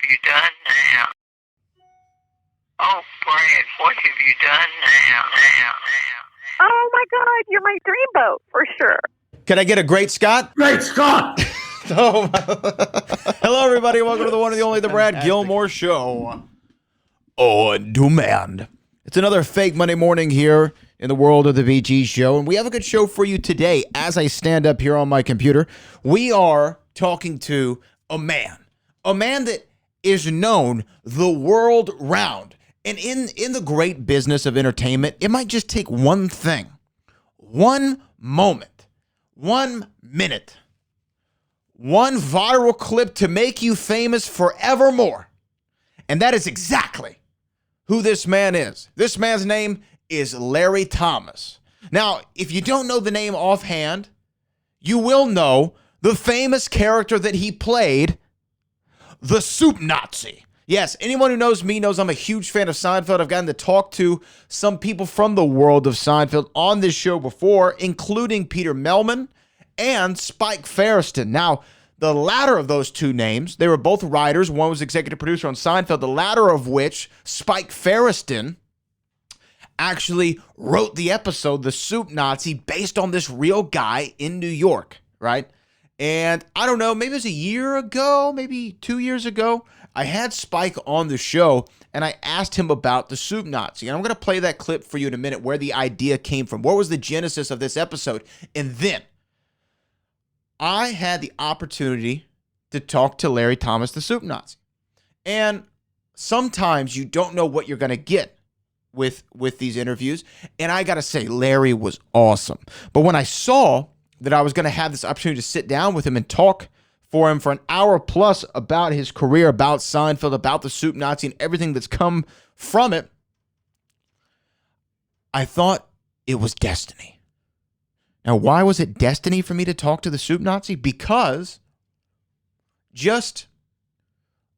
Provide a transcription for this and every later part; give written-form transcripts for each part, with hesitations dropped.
you done now? Oh, Brad, what have you done now? Oh, my God, you're my dreamboat, for sure. Can I get a great Scott? Great Scott! Oh, hello, everybody. Welcome to the one and the only, the Brad Gilmore Show on demand. It's another fake Monday morning here in the world of the BG Show, and we have a good show for you today. As I stand up here on my computer, we are talking to a man that is known the world round. And in the great business of entertainment, it might just take one thing, one moment, 1 minute, one viral clip to make you famous forevermore. And that is exactly who this man is. This man's name is Larry Thomas. Now, if you don't know the name offhand, you will know the famous character that he played, the Soup Nazi. Yes, anyone who knows me knows I'm a huge fan of Seinfeld. I've gotten to talk to some people from the world of Seinfeld on this show before, including Peter Melman and Spike Feresten. Now, the latter of those two names, they were both writers. One was executive producer on Seinfeld, the latter of which, Spike Feresten, actually wrote the episode, The Soup Nazi, based on this real guy in New York, right? And I don't know, maybe it was a year ago, maybe 2 years ago, I had Spike on the show, and I asked him about the Soup Nazi. And I'm going to play that clip for you in a minute, where the idea came from. What was the genesis of this episode? And then I had the opportunity to talk to Larry Thomas, the Soup Nazi. And sometimes you don't know what you're going to get with these interviews. And I got to say, Larry was awesome. But when I saw that I was going to have this opportunity to sit down with him and talk for him for an hour plus about his career, about Seinfeld, about the Soup Nazi, and everything that's come from it, I thought it was destiny. Now, why was it destiny for me to talk to the Soup Nazi? Because just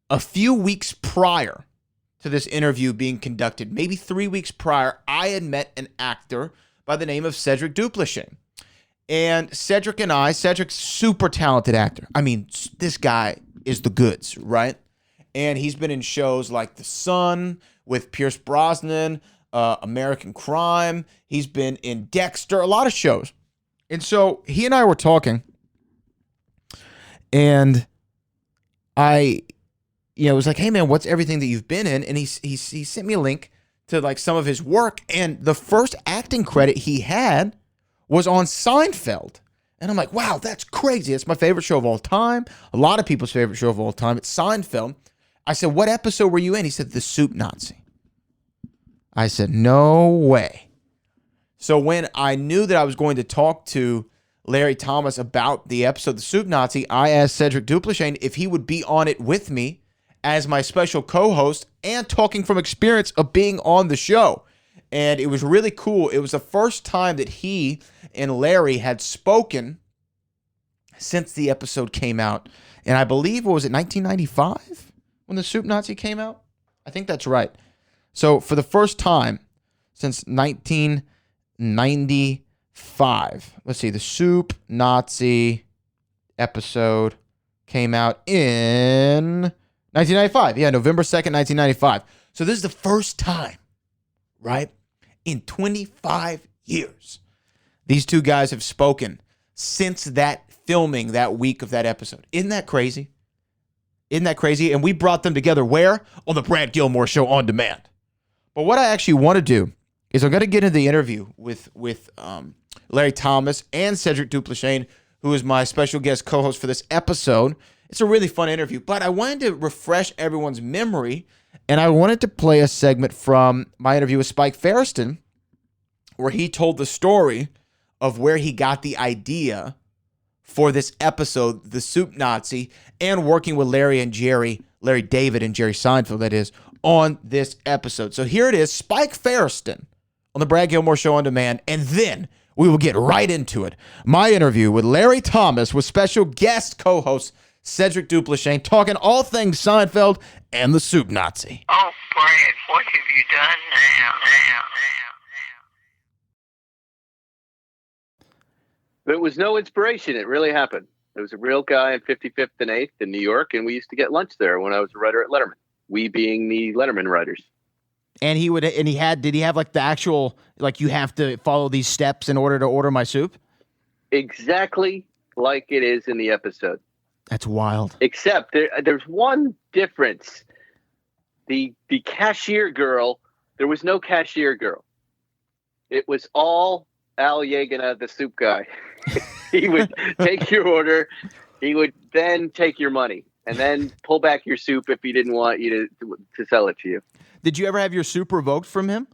a few weeks prior to this interview being conducted, maybe 3 weeks prior, I had met an actor by the name of Cedric Duplechain. And Cedric's super talented actor. I mean, this guy is the goods, right? And he's been in shows like The Sun with Pierce Brosnan, American Crime. He's been in Dexter, a lot of shows. And so he and I were talking, and I was like, hey, man, what's everything that you've been in? And he sent me a link to like some of his work. And the first acting credit he had was on Seinfeld. And I'm like, wow, that's crazy. It's my favorite show of all time. A lot of people's favorite show of all time. It's Seinfeld. I said, what episode were you in? He said, The Soup Nazi. I said, no way. So when I knew that I was going to talk to Larry Thomas about the episode, The Soup Nazi, I asked Cedric Duplechain if he would be on it with me as my special co-host and talking from experience of being on the show. And it was really cool. It was the first time that he and Larry had spoken since the episode came out. And I believe, what was it, 1995 when The Soup Nazi came out? I think that's right. So for the first time since 1995, let's see, The Soup Nazi episode came out in 1995. Yeah, November 2nd, 1995. So this is the first time, right, in 25 years, these two guys have spoken since that filming that week of that episode. Isn't that crazy? Isn't that crazy? And we brought them together where? On the Brad Gilmore Show on demand. But what I actually want to do is I'm going to get into the interview with Larry Thomas and Cedric Duplechain, who is my special guest co-host for this episode. It's a really fun interview, but I wanted to refresh everyone's memory. And I wanted to play a segment from my interview with Spike Feresten, where he told the story of where he got the idea for this episode, The Soup Nazi, and working with Larry David and Jerry Seinfeld, that is, on this episode. So here it is, Spike Feresten on the Brad Gilmore Show on demand, and then we will get right into it. My interview with Larry Thomas with special guest co-host Cedric Duplechain, talking all things Seinfeld and the Soup Nazi. Oh, Brad, what have you done now? There was no inspiration. It really happened. There was a real guy in 55th and 8th in New York, and we used to get lunch there when I was a writer at Letterman. We being the Letterman writers. And did he have like the actual, like you have to follow these steps in order to order my soup? Exactly like it is in the episode. That's wild. Except there's one difference. The cashier girl, there was no cashier girl. It was all Al Yagana, the soup guy. He would take your order. He would then take your money and then pull back your soup if he didn't want you to sell it to you. Did you ever have your soup revoked from him?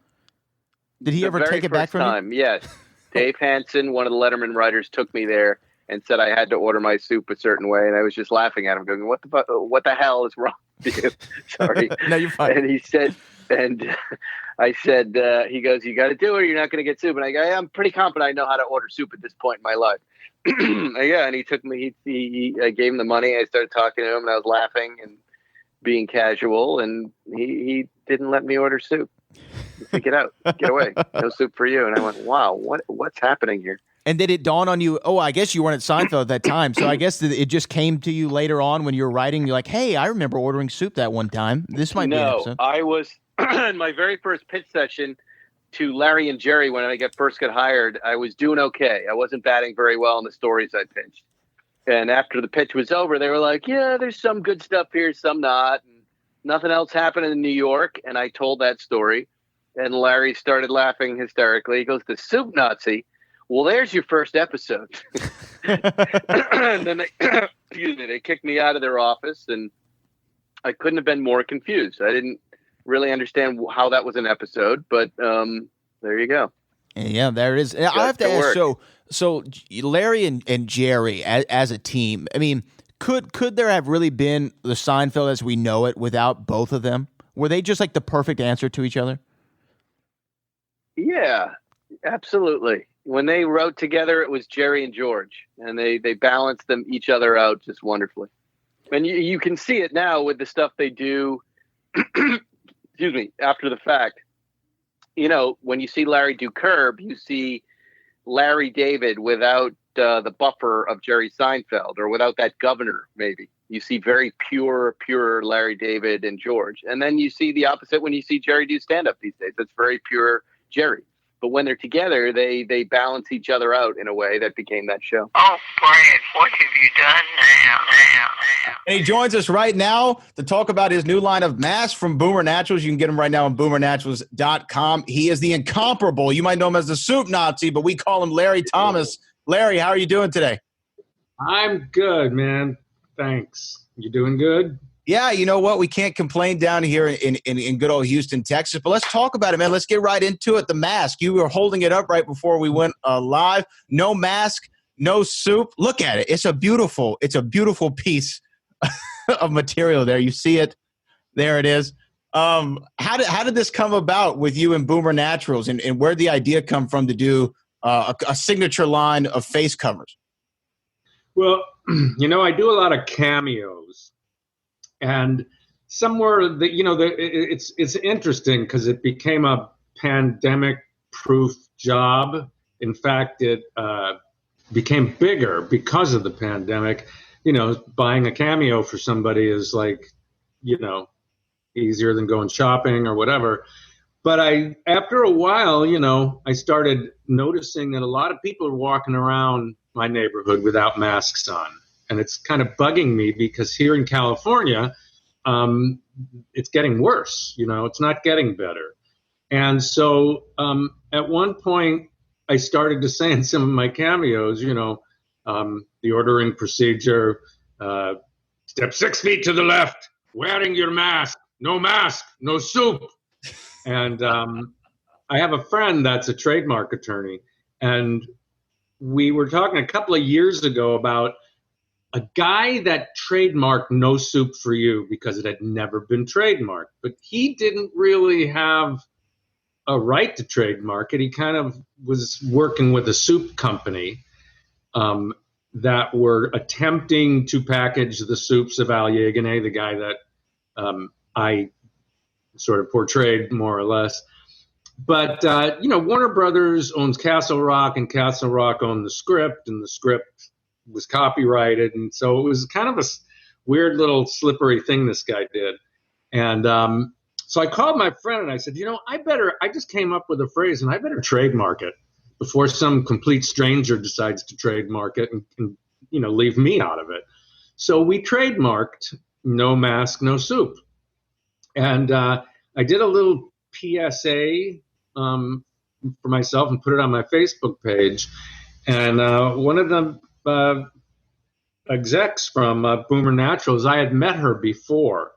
Did he ever take it back from you? Yes. Dave Hansen, one of the Letterman writers, took me there and said I had to order my soup a certain way, and I was just laughing at him, going, "What the hell is wrong with you?" Sorry. No, you're fine. And he said, I said, he goes, "You got to do it, or you're not going to get soup." And I go, "I'm pretty confident I know how to order soup at this point in my life." Yeah, and he took me. I gave him the money. I started talking to him, and I was laughing and being casual, and he didn't let me order soup. He said, "Get out, get away, no soup for you." And I went, "Wow, what's happening here?" And did it dawn on you? Oh, I guess you weren't at Seinfeld at that time, so I guess it just came to you later on when you were writing. You're like, "Hey, I remember ordering soup that one time. This might be an episode." I was in my very first pitch session to Larry and Jerry when I first got hired. I was doing okay. I wasn't batting very well in the stories I pitched. And after the pitch was over, they were like, "Yeah, there's some good stuff here, some not. And nothing else happened in New York." And I told that story. And Larry started laughing hysterically. He goes, "The soup Nazi? Well, there's your first episode." And then they kicked me out of their office, and I couldn't have been more confused. I didn't really understand how that was an episode, but there you go. Yeah, there it is. I have to ask, so Larry and Jerry as a team, I mean, could there have really been the Seinfeld as we know it without both of them? Were they just like the perfect answer to each other? Yeah, absolutely. When they wrote together, it was Jerry and George, and they balanced each other out just wonderfully. And you can see it now with the stuff they do, excuse me, after the fact. You know, when you see Larry do Curb, you see Larry David without the buffer of Jerry Seinfeld, or without that governor, maybe. You see very pure Larry David and George. And then you see the opposite when you see Jerry do stand-up these days. It's very pure Jerry. But when they're together, they balance each other out in a way that became that show. Oh, Brad, what have you done now? And he joins us right now to talk about his new line of masks from Boomer Naturals. You can get him right now on boomernaturals.com. He is the incomparable. You might know him as the Soup Nazi, but we call him Larry Thomas. Larry, how are you doing today? I'm good, man. Thanks. You doing good? Yeah, you know what? We can't complain down here in good old Houston, Texas. But let's talk about it, man. Let's get right into it. The mask. You were holding it up right before we went live. No mask, no soup. Look at it. It's a beautiful piece of material there. You see it. There it is. How did this come about with you and Boomer Naturals, and where did the idea come from to do a signature line of face covers? Well, you know, I do a lot of cameos. And somewhere that, you know, it's interesting because it became a pandemic-proof job. In fact, it became bigger because of the pandemic. You know, buying a cameo for somebody is like, you know, easier than going shopping or whatever. But after a while, you know, I started noticing that a lot of people are walking around my neighborhood without masks on. And it's kind of bugging me because here in California, it's getting worse. You know, it's not getting better. And so at one point, I started to say in some of my cameos, you know, the ordering procedure, step 6 feet to the left, wearing your mask, no soup. And I have a friend that's a trademark attorney. And we were talking a couple of years ago about a guy that trademarked No Soup for You because it had never been trademarked, but he didn't really have a right to trademark it. He kind of was working with a soup company that were attempting to package the soups of Al Yagane, the guy that I sort of portrayed more or less. But, you know, Warner Brothers owns Castle Rock, and Castle Rock owned the script, and the script was copyrighted. And so it was kind of a weird little slippery thing this guy did. And so I called my friend and I said, I just came up with a phrase and I better trademark it before some complete stranger decides to trademark it and leave me out of it. So we trademarked No Mask, No Soup. And I did a little PSA for myself and put it on my Facebook page. And one of the execs from Boomer Naturals, I had met her before.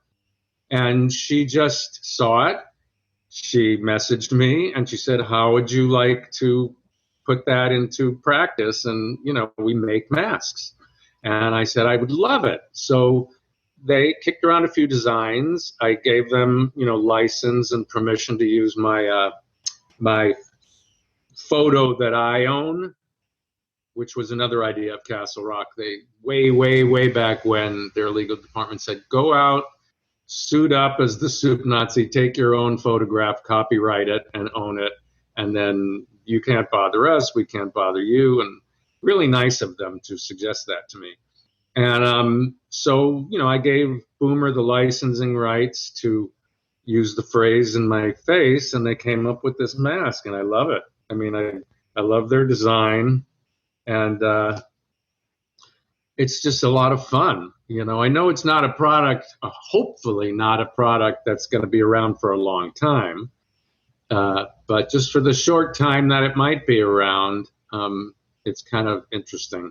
And she just saw it. She messaged me and she said, how would you like to put that into practice? And, we make masks. And I said, I would love it. So they kicked around a few designs. I gave them, license and permission to use my my photo that I own, which was another idea of Castle Rock. They way back when their legal department said, go out, suit up as the Soup Nazi, take your own photograph, copyright it, and own it. And then you can't bother us, we can't bother you. And really nice of them to suggest that to me. And so, I gave Boomer the licensing rights to use the phrase in my face, and they came up with this mask, and I love it. I mean, I love their design, and it's just a lot of fun. I know it's not a product, hopefully not a product that's going to be around for a long time, but just for the short time that it might be around, it's kind of interesting.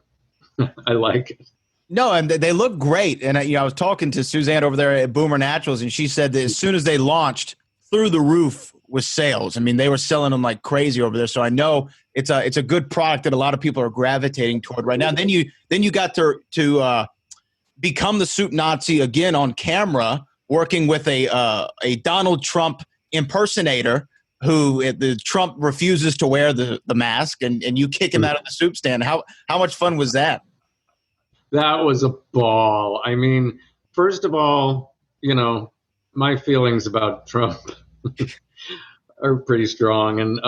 I like it. No, and they look great. And I was talking to Suzanne over there at Boomer Naturals, and she said that as soon as they launched, through the roof with sales. I mean, they were selling them like crazy over there. So I know it's a good product that a lot of people are gravitating toward right now. And then you got to become the Soup Nazi again on camera, working with a Donald Trump impersonator who the Trump refuses to wear the mask, and you kick him out of the soup stand. How much fun was that? That was a ball. I mean, first of all, my feelings about Trump are pretty strong. And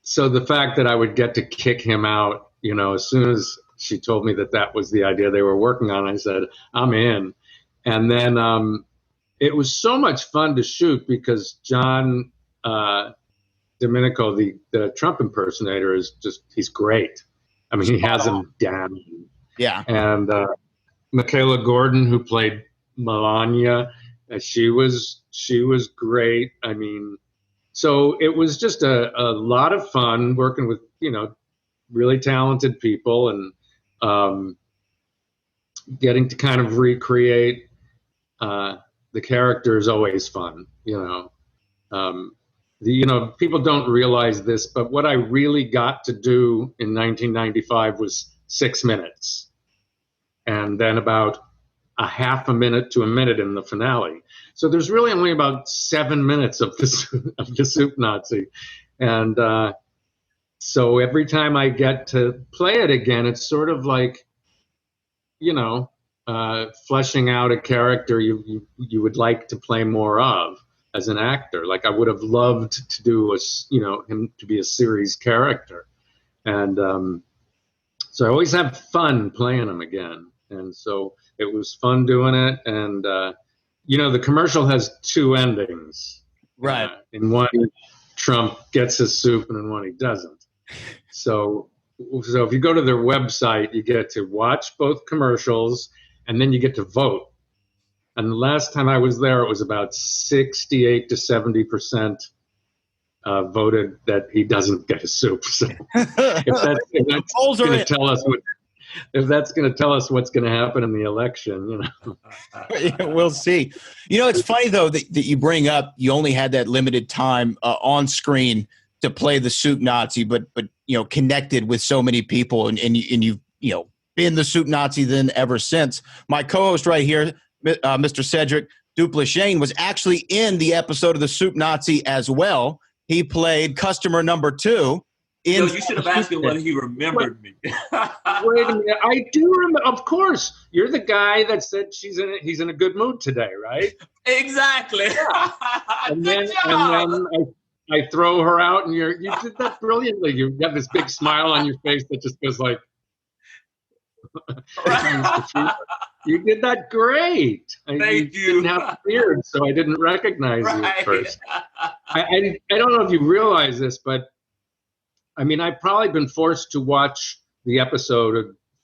so the fact that I would get to kick him out, as soon as she told me that was the idea they were working on, I said, I'm in. And then it was so much fun to shoot because John Domenico, the Trump impersonator, he's great. I mean, he has him down. Yeah. And Michaela Gordon, who played Melania, she was great. I mean, so it was just a lot of fun working with, really talented people, and getting to kind of recreate the character is always fun, people don't realize this, but what I really got to do in 1995 was 6 minutes, and then about a half a minute to a minute in the finale. So there's really only about 7 minutes of the Soup Nazi, and so every time I get to play it again, it's sort of like, fleshing out a character you would like to play more of as an actor. Like I would have loved to do him to be a series character. And so I always have fun playing him again. And so it was fun doing it. And, the commercial has two endings. Right. In one, Trump gets his soup, and in one, he doesn't. So if you go to their website, you get to watch both commercials, and then you get to vote. And the last time I was there, it was about 68 to 70% voted that he doesn't get his soup. So if that's going to tell us what's going to happen in the election, We'll see. It's funny though that you bring up you only had that limited time on screen to play the Soup Nazi, but connected with so many people, and you've been the Soup Nazi then ever since. My co-host right here, Mr. Cedric Duplechain, was actually in the episode of the Soup Nazi as well. He played customer number 2. You should have asked him whether he remembered me. Wait a minute. I do remember. Of course. You're the guy that said he's in a good mood today, right? Exactly. Yeah. and then I throw her out, and you did that brilliantly. You got this big smile on your face that just goes like, You did that great. Thank you. Didn't have a beard, so I didn't recognize you at first. I don't know if you realize this, but I mean, I've probably been forced to watch the episode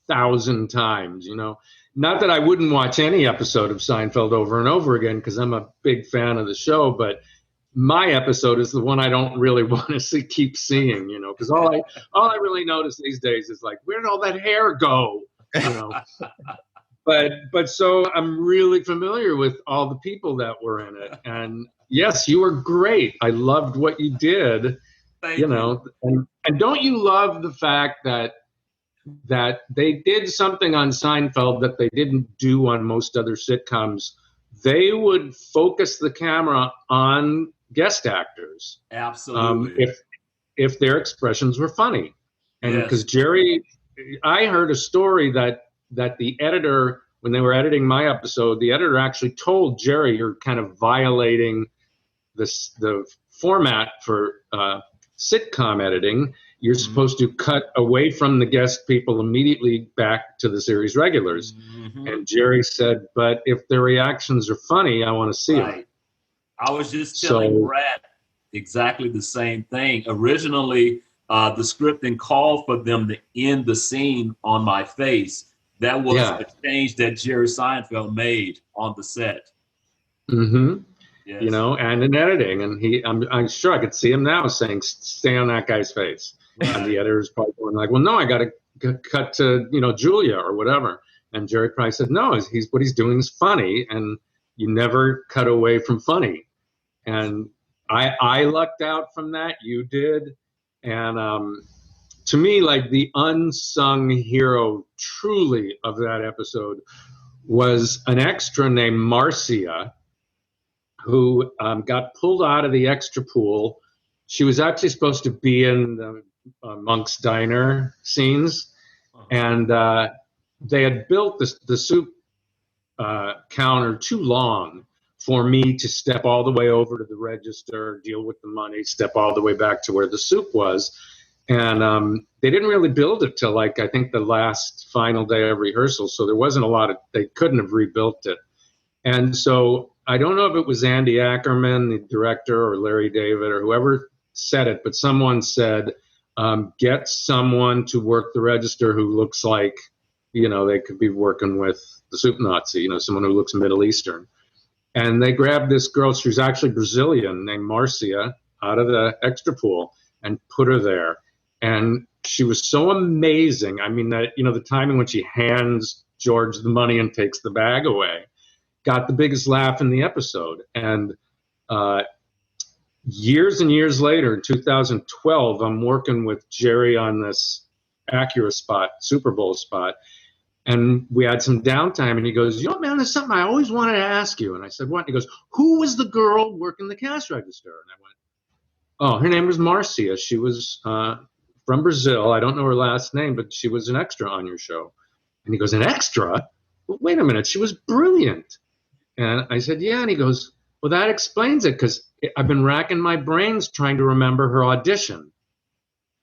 1,000 times, you know. Not that I wouldn't watch any episode of Seinfeld over and over again, because I'm a big fan of the show, but my episode is the one I don't really want to keep seeing, you know, because all I really notice these days is like, where did all that hair go? You know. But so I'm really familiar with all the people that were in it, and yes, you were great. I loved what you did. Thank you know, and don't you love the fact that they did something on Seinfeld that they didn't do on most other sitcoms? They would focus the camera on guest actors. Absolutely. If their expressions were funny. And because Yes. Jerry, I heard a story that the editor, when they were editing my episode, the editor actually told Jerry, you're kind of violating the format for sitcom editing. You're supposed to cut away from the guest people immediately back to the series regulars. Mm-hmm. And Jerry said, but if their reactions are funny, I want to see them. Right. I was just telling Brad exactly the same thing. Originally, the scripting called for them to end the scene on my face. That was a change that Jerry Seinfeld made on the set. Mm-hmm. Yes. You know, and in editing, and I'm sure I could see him now saying, "Stay on that guy's face," and the editor's probably going like, "Well, no, I got to cut to Julia or whatever." And Jerry probably said, "No, what he's doing is funny, and you never cut away from funny." And I lucked out from that. You did, and to me, like the unsung hero, truly, of that episode was an extra named Marcia, who got pulled out of the extra pool. She was actually supposed to be in the Monk's Diner scenes, and they had built the soup counter too long for me to step all the way over to the register, deal with the money, step all the way back to where the soup was. And they didn't really build it till, like, I think the last final day of rehearsal, so there wasn't a lot of, they couldn't have rebuilt it. And so I don't know if it was Andy Ackerman, the director, or Larry David, or whoever said it, but someone said, get someone to work the register who looks like, they could be working with the soup Nazi, someone who looks Middle Eastern. And they grabbed this girl, she was actually Brazilian, named Marcia, out of the extra pool and put her there. And she was so amazing. I mean, that, the timing when she hands George the money and takes the bag away, got the biggest laugh in the episode. And years and years later, in 2012, I'm working with Jerry on this Acura spot, Super Bowl spot. And we had some downtime, and he goes, man, there's something I always wanted to ask you. And I said, what? And he goes, who was the girl working the cash register? And I went, oh, her name was Marcia. She was from Brazil. I don't know her last name, but she was an extra on your show. And he goes, an extra? Well, wait a minute, she was brilliant. And I said, yeah. And he goes, well, that explains it, because I've been racking my brains trying to remember her audition.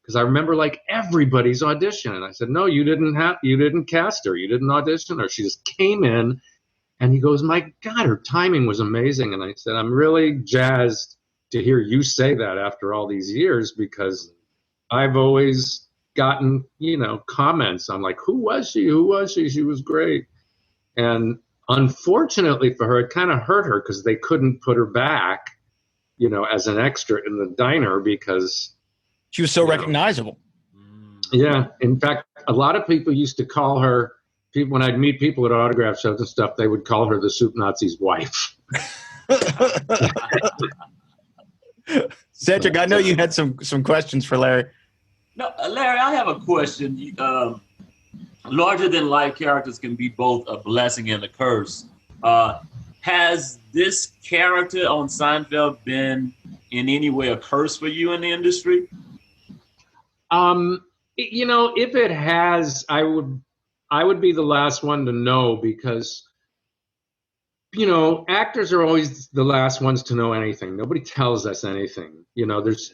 Because I remember, like, everybody's audition. And I said, no, you didn't cast her. You didn't audition her. She just came in. And he goes, my God, her timing was amazing. And I said, I'm really jazzed to hear you say that after all these years, because I've always gotten, comments. I'm like, who was she? Who was she? She was great. And unfortunately for her, it kind of hurt her because they couldn't put her back, as an extra in the diner because she was so recognizable. Yeah. In fact, a lot of people used to call her, when I'd meet people at autograph shows and stuff, they would call her the Soup Nazi's wife. Cedric, I know you had some questions for Larry. No, Larry, I have a question. Larger than life characters can be both a blessing and a curse. Has this character on Seinfeld been in any way a curse for you in the industry? If it has, I would be the last one to know, because actors are always the last ones to know anything. Nobody tells us anything.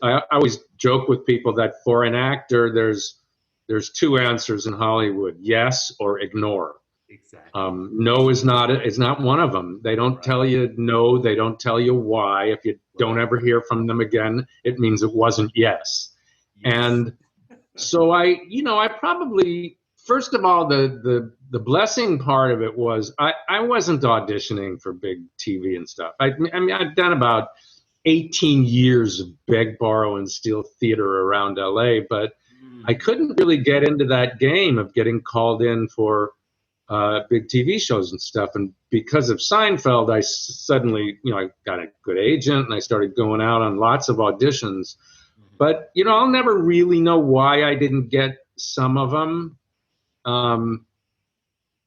I always joke with people that for an actor, there's there's two answers in Hollywood: yes or ignore. Exactly. No is not one of them. They don't tell you no. They don't tell you why. If you don't ever hear from them again, it means it wasn't yes. And so I probably, first of all, the blessing part of it was I wasn't auditioning for big TV and stuff. I mean, I'd done about 18 years of beg, borrow, and steal theater around LA, but I couldn't really get into that game of getting called in for big TV shows and stuff. And because of Seinfeld, I suddenly, I got a good agent and I started going out on lots of auditions. But, I'll never really know why I didn't get some of them.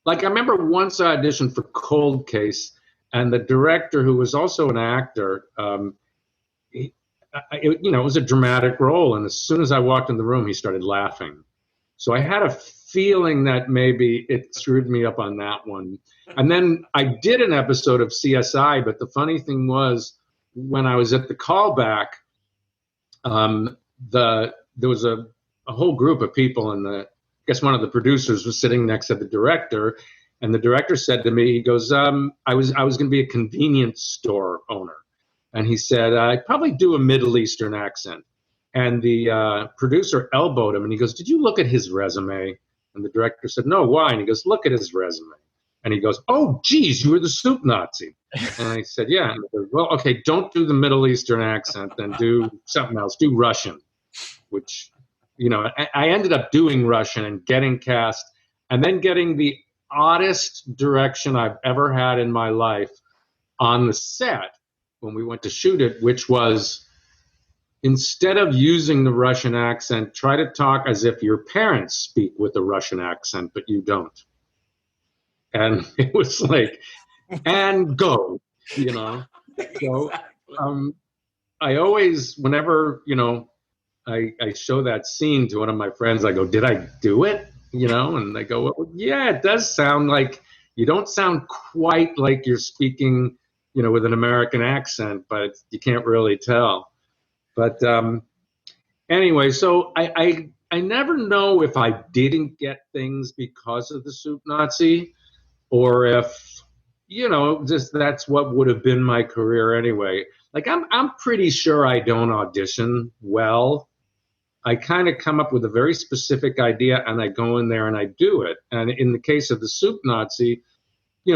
Like I remember once I auditioned for Cold Case, and the director, who was also an actor, it was a dramatic role. And as soon as I walked in the room, he started laughing. So I had a feeling that maybe it screwed me up on that one. And then I did an episode of CSI, but the funny thing was, when I was at the callback, there was a whole group of people, and I guess one of the producers was sitting next to the director, and the director said to me, he goes, I was going to be a convenience store owner. And he said, I'd probably do a Middle Eastern accent. And the producer elbowed him, and he goes, did you look at his resume? And the director said, no, why? And he goes, look at his resume. And he goes, oh, geez, you were the soup Nazi. And I said, yeah. And he goes, well, okay, don't do the Middle Eastern accent, then do something else. Do Russian, which, I ended up doing Russian and getting cast, and then getting the oddest direction I've ever had in my life on the set when we went to shoot it, which was, instead of using the Russian accent, try to talk as if your parents speak with a Russian accent, but you don't. And it was like, and go, So I always, whenever, I show that scene to one of my friends, I go, did I do it? And they go, well, yeah, it does sound like, you don't sound quite like you're speaking, with an American accent, but you can't really tell. But anyway, so I never know if I didn't get things because of the soup Nazi, or if, just that's what would have been my career anyway. Like I'm pretty sure I don't audition well. I kind of come up with a very specific idea and I go in there and I do it. And in the case of the soup Nazi,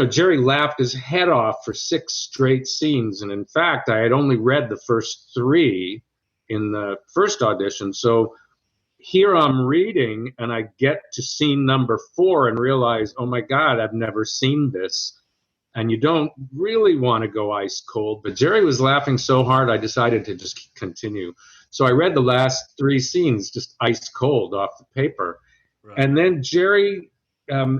Jerry laughed his head off for 6 straight scenes. And in fact, I had only read the first 3 in the first audition. So here I'm reading and I get to scene number 4 and realize, oh my God, I've never seen this. And you don't really want to go ice cold, but Jerry was laughing so hard I decided to just continue. So I read the last 3 scenes just ice cold off the paper. Right. And then Jerry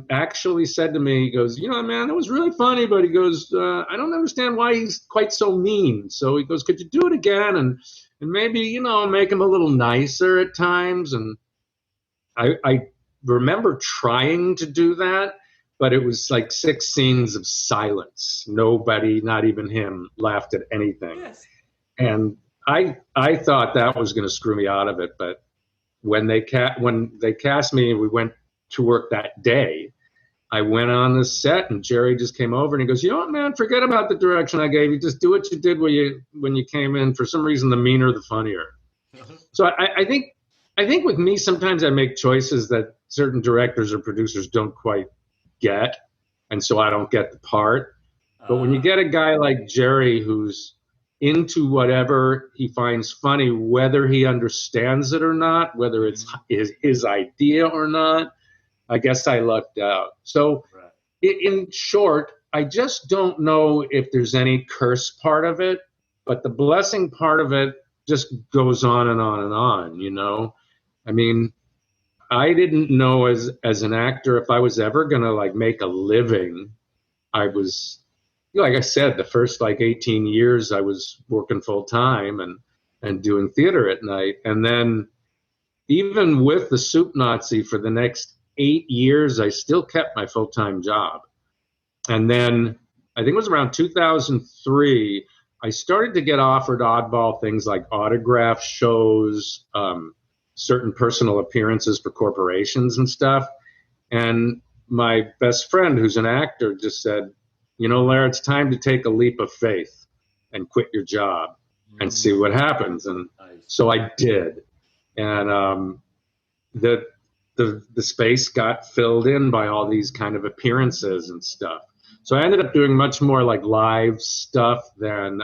actually said to me, he goes, man, it was really funny, but he goes, I don't understand why he's quite so mean. So he goes, could you do it again? And maybe, make him a little nicer at times. And I remember trying to do that, but it was like 6 scenes of silence. Nobody, not even him, laughed at anything. Yes. And I thought that was going to screw me out of it. But when they cast me and we went to work that day, I went on the set and Jerry just came over and he goes, you know what, man, forget about the direction I gave you. Just do what you did when you came in. For some reason, the meaner, the funnier. So I think with me, sometimes I make choices that certain directors or producers don't quite get. And so I don't get the part. But when you get a guy like Jerry who's into whatever he finds funny, whether he understands it or not, whether it's his idea or not, I guess I lucked out. So in short, I just don't know if there's any curse part of it, but the blessing part of it just goes on and on and on, I mean, I didn't know as an actor if I was ever going to make a living. I was, like I said, the first 18 years I was working full time and doing theater at night. And then even with the soup Nazi for the next 8 years, I still kept my full-time job. And then I think it was around 2003, I started to get offered oddball things like autograph shows, certain personal appearances for corporations and stuff. And my best friend, who's an actor, just said, Larry, it's time to take a leap of faith and quit your job and see what happens. And so I did. And the space got filled in by all these kind of appearances and stuff. So I ended up doing much more like live stuff than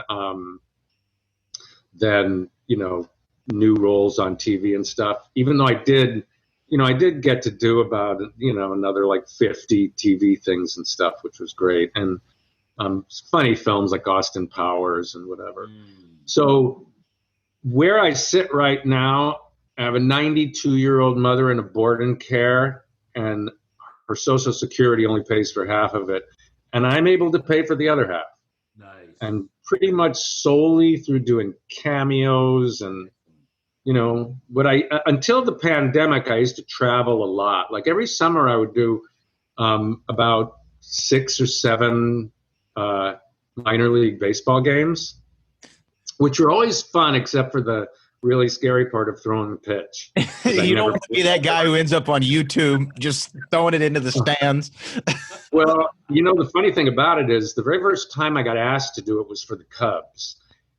new roles on TV and stuff, even though I did get to do about, another like 50 TV things and stuff, which was great. And funny films like Austin Powers and whatever. So where I sit right now, I have a 92-year-old mother in a board and care, and her Social Security only pays for half of it. And I'm able to pay for the other half. Nice. And pretty much solely through doing cameos and, until the pandemic, I used to travel a lot. Like every summer I would do about 6 or 7 minor league baseball games, which were always fun, except for the really scary part of throwing the pitch. You don't want to be that guy who ends up on YouTube just throwing it into the stands. Well, the funny thing about it is the very first time I got asked to do it was for the Cubs.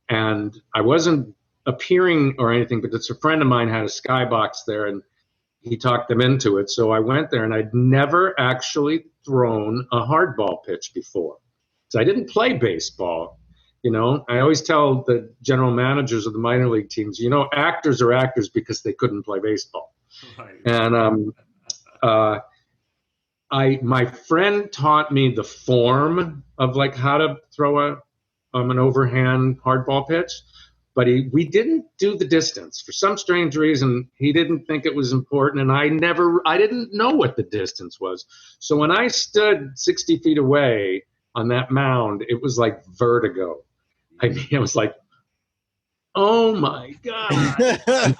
And I wasn't appearing or anything, but a friend of mine had a skybox there and he talked them into it. So I went there and I'd never actually thrown a hardball pitch before. So I didn't play baseball. I always tell the general managers of the minor league teams, actors are actors because they couldn't play baseball. Right. And my friend taught me the form of like how to throw an overhand hardball pitch, but we didn't do the distance for some strange reason. He didn't think it was important, and I didn't know what the distance was. So when I stood 60 feet away on that mound, it was like vertigo. I mean, it was like, oh my God.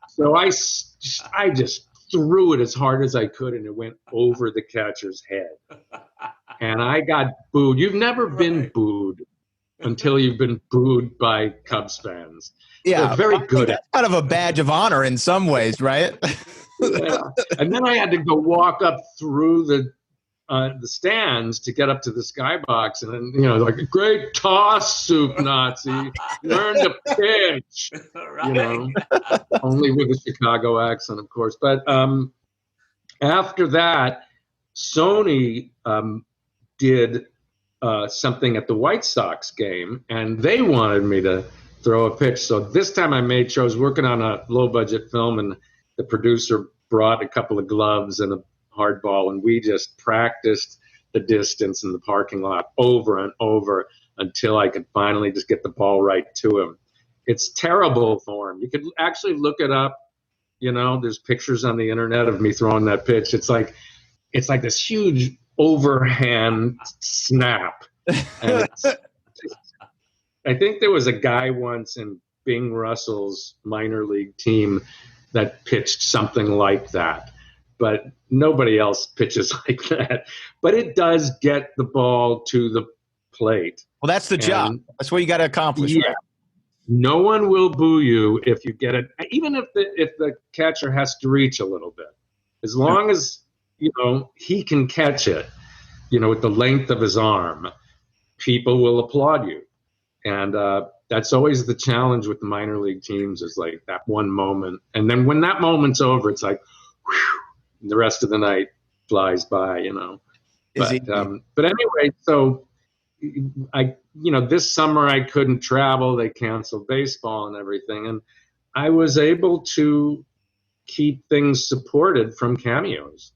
So I just threw it as hard as I could, and it went over the catcher's head. And I got booed. You've never been booed until you've been booed by Cubs fans. Yeah. They're very good at it. Kind of a badge of honor in some ways, right? Yeah. And then I had to go walk up through the stands to get up to the skybox, and then, like, great toss, Soup Nazi. Learn to pitch. Right. Only with a Chicago accent, of course. But after that, Sony did something at the White Sox game, and they wanted me to throw a pitch. So this time I made sure I was working on a low-budget film, and the producer brought a couple of gloves and a hardball, and we just practiced the distance in the parking lot over and over until I could finally just get the ball right to him. It's terrible form. You could actually look it up. There's pictures on the internet of me throwing that pitch. It's like this huge overhand snap. And I think there was a guy once in Bing Russell's minor league team that pitched something like that. But nobody else pitches like that. But it does get the ball to the plate. Well, that's the job. That's what you got to accomplish. Yeah. Right? No one will boo you if you get it, even if the catcher has to reach a little bit. As long as, he can catch it, with the length of his arm, people will applaud you. And that's always the challenge with the minor league teams, is like that one moment. And then when that moment's over, it's like, whew, the rest of the night flies by, But anyway, so this summer I couldn't travel. They canceled baseball and everything. And I was able to keep things supported from cameos.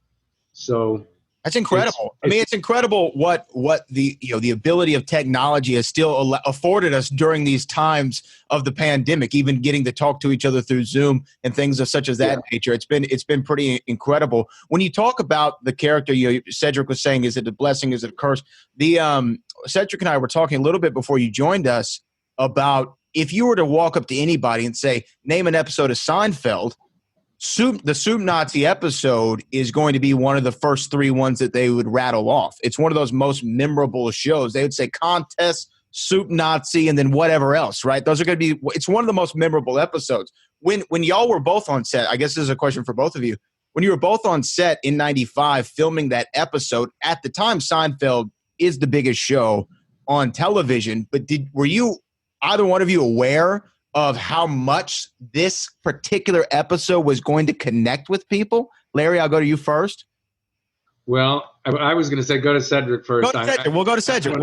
So that's incredible. It's incredible what the ability of technology has still afforded us during these times of the pandemic, even getting to talk to each other through Zoom and things of such as that nature. It's been pretty incredible. When you talk about the character, Cedric was saying, is it a blessing? Is it a curse? Cedric and I were talking a little bit before you joined us about if you were to walk up to anybody and say, name an episode of Seinfeld, the Soup Nazi episode is going to be one of the first 3 ones that they would rattle off. It's one of those most memorable shows. They would say contest, Soup Nazi, and then whatever else, right? Those are going to be – it's one of the most memorable episodes. when y'all were both on set, I guess this is a question for both of you. When you were both on set in '95 filming that episode, at the time Seinfeld is the biggest show on television, but were you, either one of you, aware of how much this particular episode was going to connect with people? Larry, I'll go to you first. Well, I was going to say go to Cedric first. Go to Cedric. We'll go to Cedric.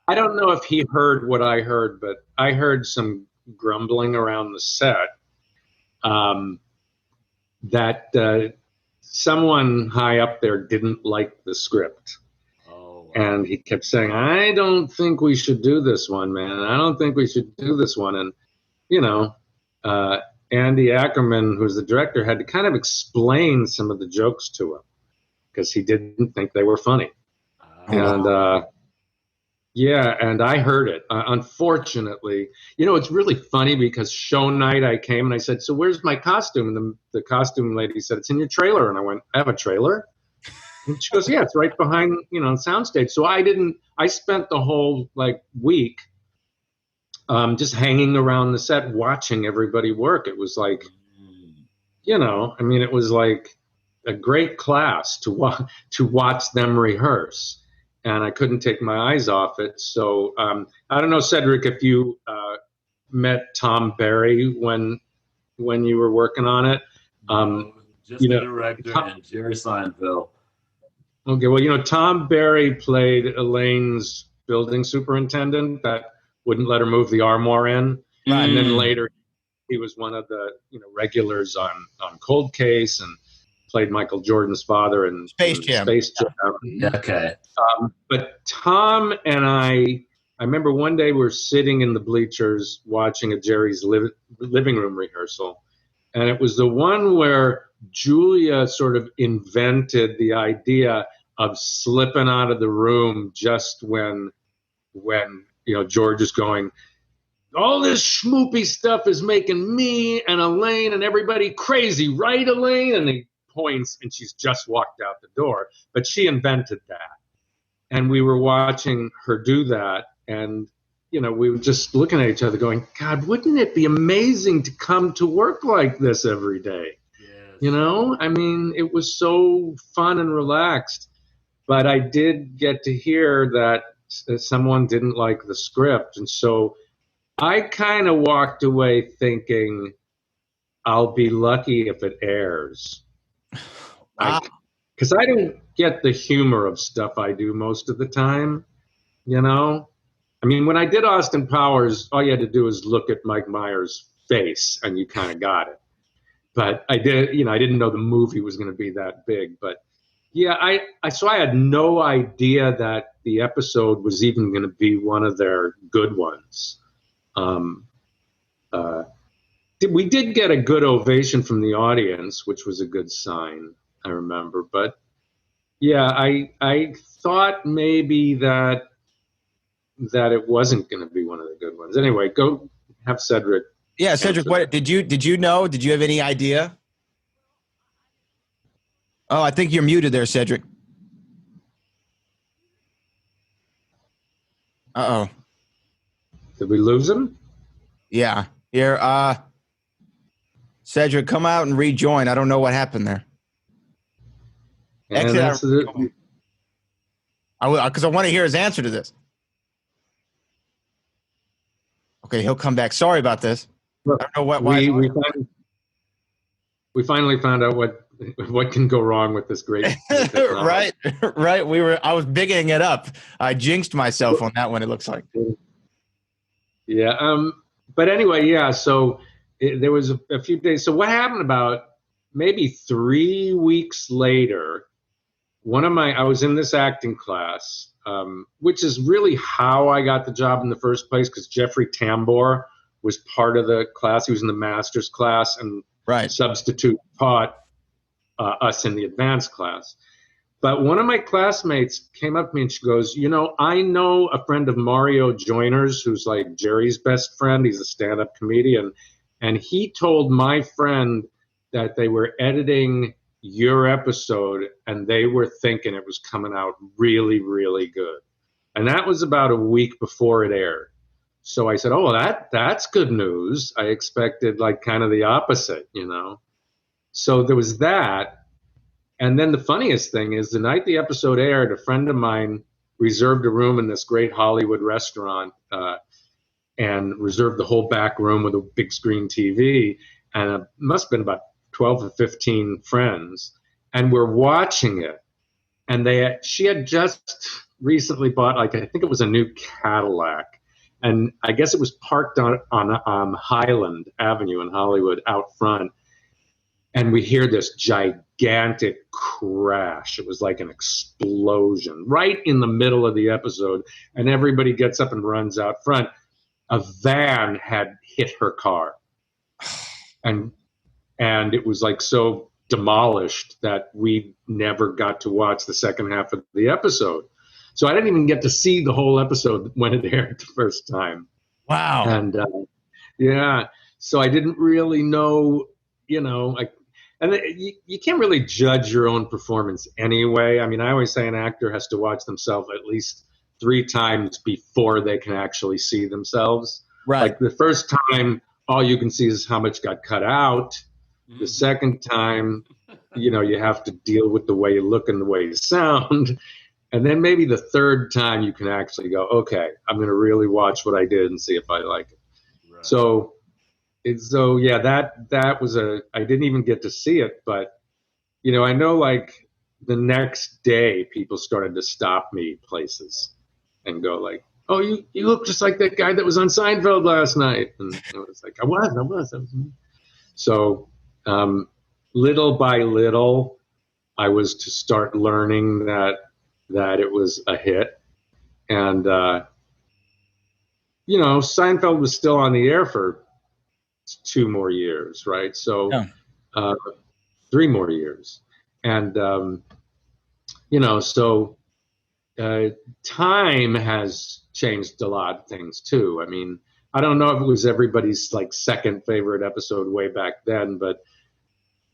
I don't know if he heard what I heard, but I heard some grumbling around the set that someone high up there didn't like the script. Oh, wow. And he kept saying, I don't think we should do this one, man. I don't think we should do this one. And, Andy Ackerman, who's the director, had to kind of explain some of the jokes to him because he didn't think they were funny. And I heard it. Unfortunately, it's really funny because show night I came and I said, so where's my costume? And the costume lady said, it's in your trailer. And I went, I have a trailer? And she goes, yeah, it's right behind, soundstage. So I spent the whole week just hanging around the set, watching everybody work. It was like, it was like a great class to watch them rehearse. And I couldn't take my eyes off it. So I don't know, Cedric, if you met Tom Barry when you were working on it. Just the director and Jerry Seinfeld. Okay, well, Tom Barry played Elaine's building superintendent that wouldn't let her move the armoire in. Right. And then later he was one of the regulars on Cold Case and played Michael Jordan's father in Space Jam. Okay. But Tom and I remember one day we were sitting in the bleachers watching a Jerry's living room rehearsal. And it was the one where Julia sort of invented the idea of slipping out of the room just when George is going, all this schmoopy stuff is making me and Elaine and everybody crazy, right, Elaine? And he points and she's just walked out the door. But she invented that. And we were watching her do that. And, we were just looking at each other going, God, wouldn't it be amazing to come to work like this every day? Yes. It was so fun and relaxed. But I did get to hear that someone didn't like the script. And so I kind of walked away thinking, I'll be lucky if it airs. Because I don't get the humor of stuff I do most of the time, when I did Austin Powers, all you had to do was look at Mike Myers' face and you kind of got it. But I didn't know the movie was going to be that big. But yeah, so I had no idea that the episode was even going to be one of their good ones. We did get a good ovation from the audience, which was a good sign, I remember. But yeah, I thought maybe that it wasn't going to be one of the good ones. Anyway, go have Cedric. Yeah, Cedric, what did you know? Did you have any idea? Oh, I think you're muted there, Cedric. Uh-oh. Did we lose him? Yeah. Here, Cedric, come out and rejoin. I don't know what happened there. Because I want to hear his answer to this. Okay, he'll come back. Sorry about this. I don't know why. We finally found out what can go wrong with this great right. I was bigging it up. I jinxed myself on that one, it looks like. Yeah. But anyway, yeah, so there was a few days. So what happened about maybe 3 weeks later, I was in this acting class, which is really how I got the job in the first place, because Jeffrey Tambor was part of the class. He was in the master's class and substitute taught us in the advanced class. But one of my classmates came up to me and she goes, I know a friend of Mario Joyner's who's like Jerry's best friend. He's a stand-up comedian. And he told my friend that they were editing your episode and they were thinking it was coming out really, really good. And that was about a week before it aired. So I said, oh, that's good news. I expected like kind of the opposite, So there was that. And then the funniest thing is the night the episode aired, a friend of mine reserved a room in this great Hollywood restaurant and reserved the whole back room with a big screen TV. And it must have been about 12 or 15 friends. And we're watching it. And she had just recently bought, I think it was a new Cadillac. And I guess it was parked on Highland Avenue in Hollywood out front. And we hear this gigantic crash. It was like an explosion right in the middle of the episode. And everybody gets up and runs out front. A van had hit her car. And it was like so demolished that we never got to watch the second half of the episode. So I didn't even get to see the whole episode when it aired the first time. Wow. And so I didn't really know, you can't really judge your own performance anyway. I mean, I always say an actor has to watch themselves at least 3 times before they can actually see themselves. Right. Like the first time, all you can see is how much got cut out. The second time, you have to deal with the way you look and the way you sound. And then maybe the third time you can actually go, okay, I'm going to really watch what I did and see if I like it. Right. So that was I didn't even get to see it, but, I know like the next day people started to stop me places and go like, oh, you look just like that guy that was on Seinfeld last night. And it was like, I was. So little by little, I was to start learning that it was a hit. And, Seinfeld was still on the air for 2 more years, right? So 3 more years. And, time has changed a lot of things too. I mean, I don't know if it was everybody's like second favorite episode way back then, but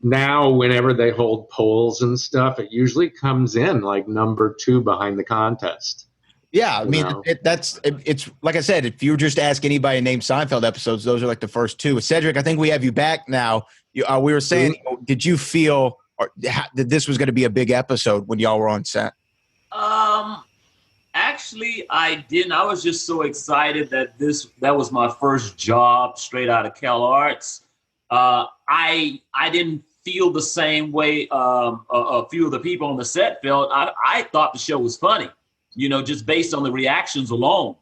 now whenever they hold polls and stuff, it usually comes in like number 2 behind the contest. Yeah, I mean, it's like I said, if you just ask anybody to name Seinfeld episodes, those are like the first 2. Cedric, I think we have you back now. We were saying, did you feel that this was going to be a big episode when y'all were on set? Actually, I didn't. I was just so excited that was my first job straight out of Cal Arts. I didn't feel the same way a few of the people on the set felt. I thought the show was funny, just based on the reactions alone.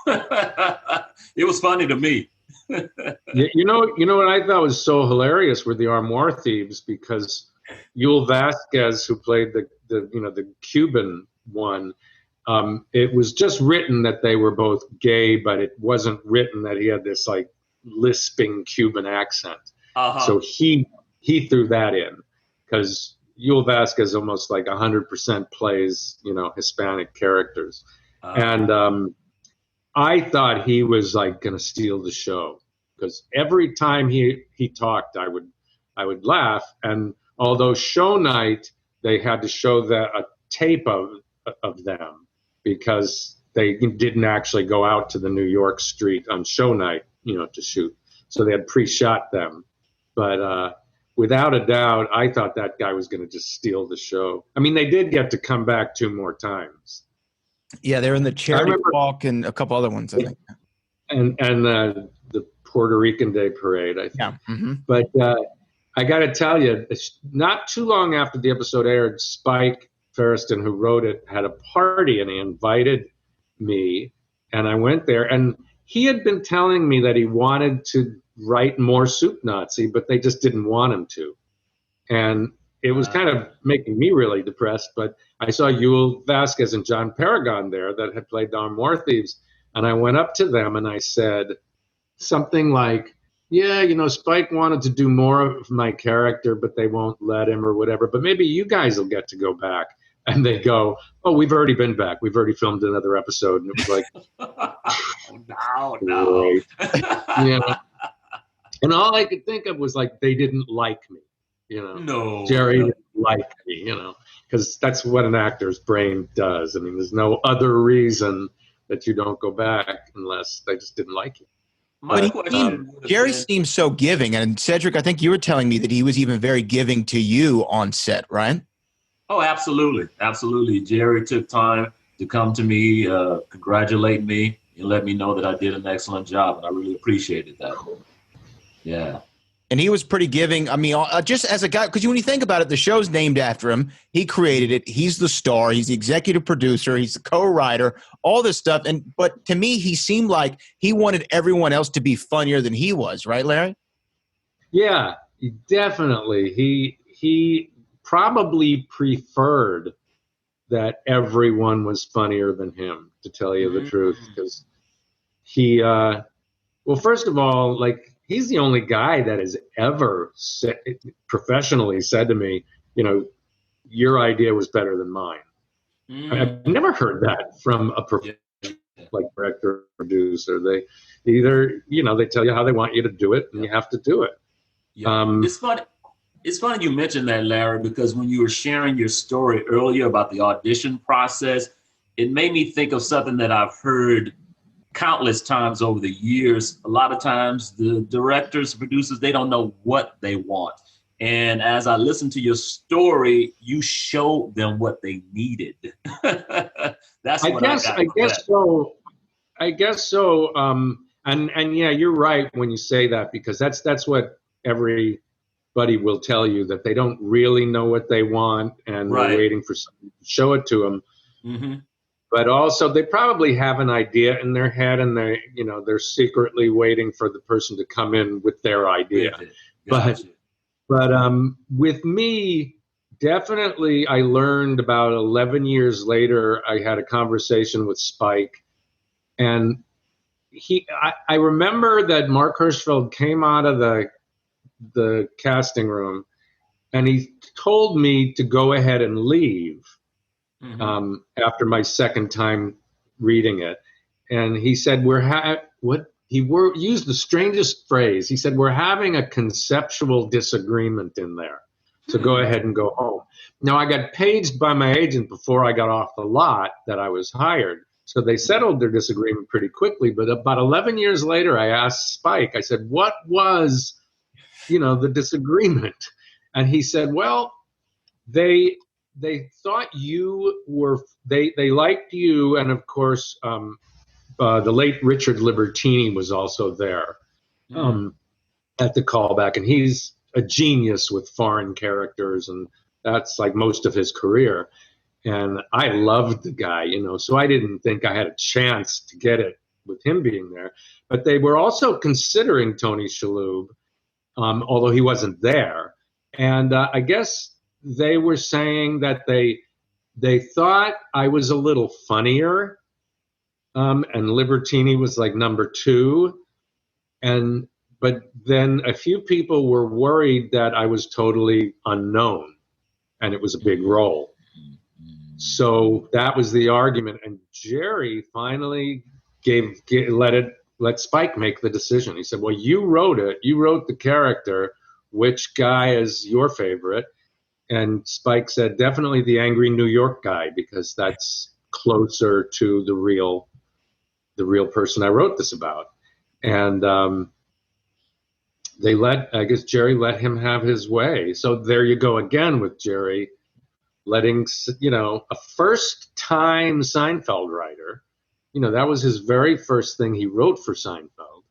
It was funny to me. You know what I thought was so hilarious were the Armoire Thieves, because Yul Vasquez, who played the Cuban one, it was just written that they were both gay, but it wasn't written that he had this like lisping Cuban accent. Uh-huh. So he threw that in, because Yul Vasquez almost like 100% plays, Hispanic characters. Uh-huh. And I thought he was like going to steal the show, because every time he talked, I would laugh. And although show night, they had to show a tape of them, because they didn't actually go out to the New York street on show night, to shoot. So they had pre-shot them. But without a doubt, I thought that guy was going to just steal the show. I mean, they did get to come back 2 more times. Yeah, they're in the Charity Walk and a couple other ones, I think. And the Puerto Rican Day Parade, I think. Yeah. Mm-hmm. But I got to tell you, not too long after the episode aired, Spike Feresten, who wrote it, had a party, and he invited me, and I went there. And he had been telling me that he wanted to write more Soup Nazi, but they just didn't want him to. And it was kind of making me really depressed. But I saw Yul Vasquez and John Paragon there that had played the Armoire Thieves. And I went up to them and I said something like, yeah, Spike wanted to do more of my character, but they won't let him or whatever. But maybe you guys will get to go back. And they go, oh, we've already been back. We've already filmed another episode. And it was like, no. Yeah. And all I could think of was like, they didn't like me, No. Jerry didn't like me, because that's what an actor's brain does. I mean, there's no other reason that you don't go back unless they just didn't like you. My But question would have Jerry been- seems so giving. And Cedric, I think you were telling me that he was even very giving to you on set, right? Oh, absolutely. Absolutely. Jerry took time to come to me, congratulate me, and let me know that I did an excellent job. And I really appreciated that. Yeah. And he was pretty giving. I mean, just as a guy, because when you think about it, the show's named after him. He created it. He's the star. He's the executive producer. He's the co-writer, all this stuff. But to me, he seemed like he wanted everyone else to be funnier than he was. Right, Larry? Yeah, definitely. He probably preferred that everyone was funnier than him, to tell you the truth, because he, well, first of all, like, he's the only guy that has ever professionally said to me, you know, your idea was better than mine. I've never heard that from a like director or producer. They either, you know, they tell you how they want you to do it, and you have to do it. Yeah. It's funny you mentioned that, Larry, because when you were sharing your story earlier about the audition process, it made me think of something that I've heard countless times over the years. A lot of times the directors, producers, they don't know what they want. And as I listened to your story, you showed them what they needed. That's what I guess so. I guess so. And yeah, you're right when you say that, because that's what everybody will tell you, that they don't really know what they want, and they're waiting for someone to show it to them. Mm-hmm. But also, they probably have an idea in their head, and they're secretly waiting for the person to come in with their idea. Gotcha. But with me, definitely, I learned about 11 years later. I had a conversation with Spike, and I remember that Mark Hirschfeld came out of the casting room, and he told me to go ahead and leave. After my second time reading it, and he said, used the strangest phrase. He said, we're having a conceptual disagreement in there, so go ahead and go home. Now, I got paged by my agent before I got off the lot that I was hired, so they settled their disagreement pretty quickly. But about 11 years later, I asked Spike, I said, what was, the disagreement? And he said, well, they thought you were, they liked you, and of course, the late Richard Libertini was also there at the callback, and he's a genius with foreign characters, and that's like most of his career. And I loved the guy, so I didn't think I had a chance to get it with him being there. But they were also considering Tony Shalhoub, although he wasn't there. And I guess they were saying that they thought I was a little funnier, and Libertini was like number 2, but then a few people were worried that I was totally unknown, and it was a big role. So that was the argument, and Jerry finally let Spike make the decision. He said, "Well, you wrote it. You wrote the character. Which guy is your favorite?" And Spike said, definitely the angry New York guy, because that's closer to the real person I wrote this about. And I guess Jerry let him have his way. So there you go again with Jerry letting, a first-time Seinfeld writer, that was his very first thing he wrote for Seinfeld,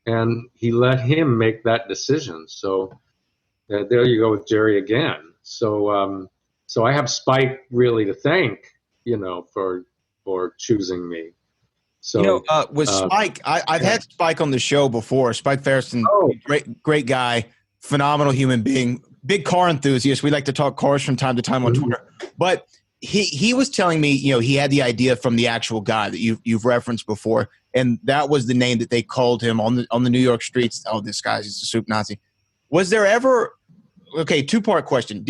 and he let him make that decision. So there you go with Jerry again. So I have Spike really to thank, for choosing me. So with Spike, I've had Spike on the show before. Spike Ferriston, great guy, phenomenal human being, big car enthusiast. We like to talk cars from time to time on Twitter. But he was telling me, he had the idea from the actual guy that you've referenced before, and that was the name that they called him on the New York streets. Oh, this guy's just a soup Nazi. Was there ever? Okay, 2-part question.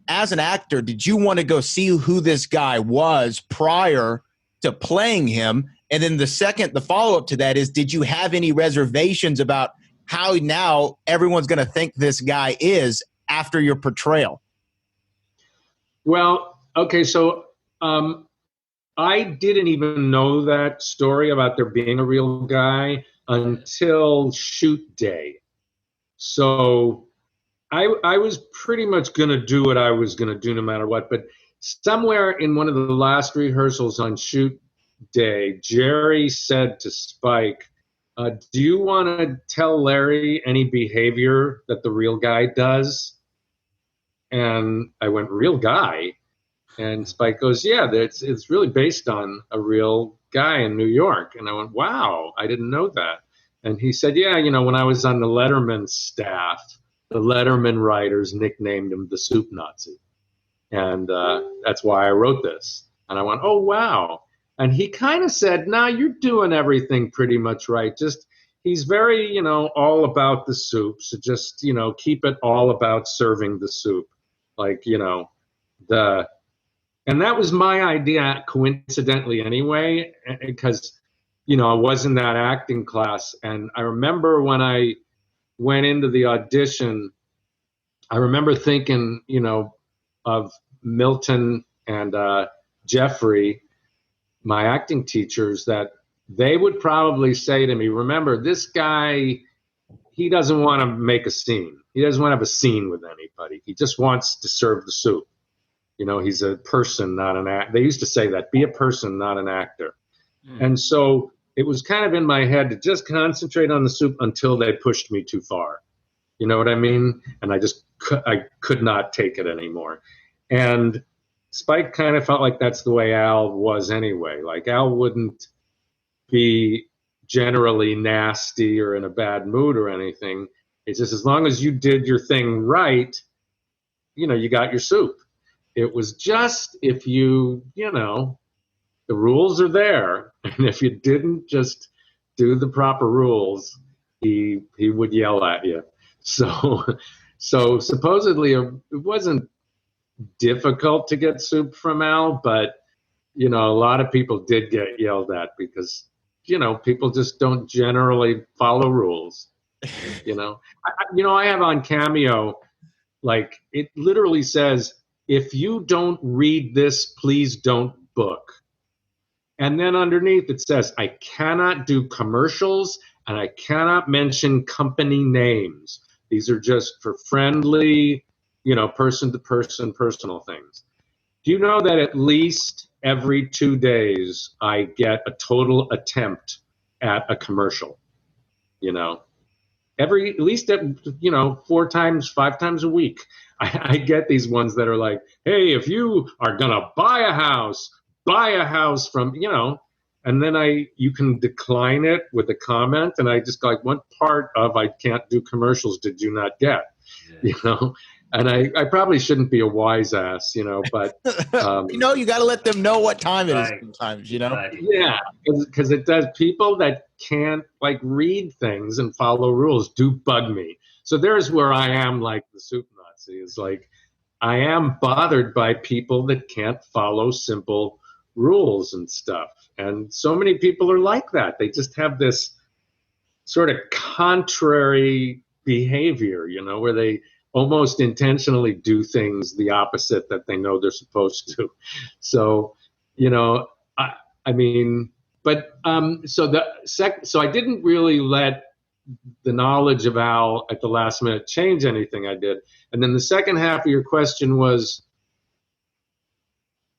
As an actor, did you want to go see who this guy was prior to playing him? And then the follow-up to that is, did you have any reservations about how now everyone's going to think this guy is after your portrayal? Well, okay, so I didn't even know that story about there being a real guy until shoot day. So I was pretty much going to do what I was going to do no matter what. But somewhere in one of the last rehearsals on shoot day, Jerry said to Spike, do you want to tell Larry any behavior that the real guy does? And I went, real guy? And Spike goes, yeah, it's really based on a real guy in New York. And I went, wow, I didn't know that. And he said, yeah, when I was on the Letterman staff, the Letterman writers nicknamed him the Soup Nazi. And that's why I wrote this. And I went, oh, wow. And he kind of said, nah, you're doing everything pretty much right. Just, he's very, all about the soup. So just, keep it all about serving the soup. Like, and that was my idea, coincidentally, anyway, because, I was in that acting class. And I remember when I went into the audition, I remember thinking, of Milton and Jeffrey, my acting teachers, that they would probably say to me, remember, this guy, he doesn't want to make a scene. He doesn't want to have a scene with anybody. He just wants to serve the soup. He's a person, not an actor. They used to say that, be a person, not an actor. And so it was kind of in my head to just concentrate on the soup until they pushed me too far. You know what I mean? And I could not take it anymore. And Spike kind of felt like that's the way Al was anyway. Like Al wouldn't be generally nasty or in a bad mood or anything. It's just as long as you did your thing right, you got your soup. It was just if you, the rules are there. And if you didn't just do the proper rules, he would yell at you. So supposedly it wasn't difficult to get soup from Al, but, a lot of people did get yelled at because, people just don't generally follow rules. I have on Cameo, like it literally says, if you don't read this, please don't book. And then underneath it says, I cannot do commercials and I cannot mention company names. These are just for friendly, person to person, personal things. Do you know that at least every 2 days I get a total attempt at a commercial? At least 4 times, 5 times a week. I get these ones that are like, hey, if you are going to buy a house from, and then you can decline it with a comment. And I just like, what part of I can't do commercials did you not get? Yeah. And I probably shouldn't be a wise ass, but. You got to let them know what time it is sometimes, Yeah, because it does. People that can't read things and follow rules do bug me. So there's where I am like the soup Nazi. Is like I am bothered by people that can't follow simple rules and stuff. And so many people are like that. They just have this sort of contrary behavior, where they almost intentionally do things the opposite that they know they're supposed to. So, so I didn't really let the knowledge of Al at the last minute change anything I did. And then the second half of your question was,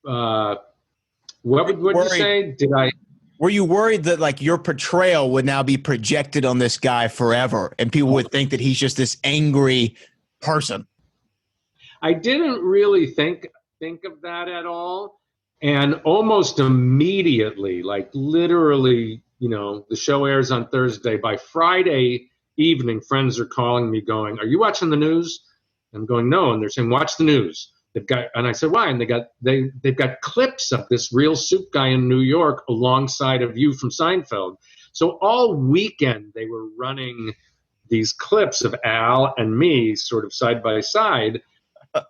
what would you say? Were you worried that your portrayal would now be projected on this guy forever and people would think that he's just this angry person? I didn't really think of that at all. And almost immediately, literally, the show airs on Thursday. By Friday evening, friends are calling me going, are you watching the news? I'm going, no. And they're saying, watch the news. And I said, why? And they've got clips of this real soup guy in New York alongside of you from Seinfeld. So all weekend they were running these clips of Al and me sort of side by side.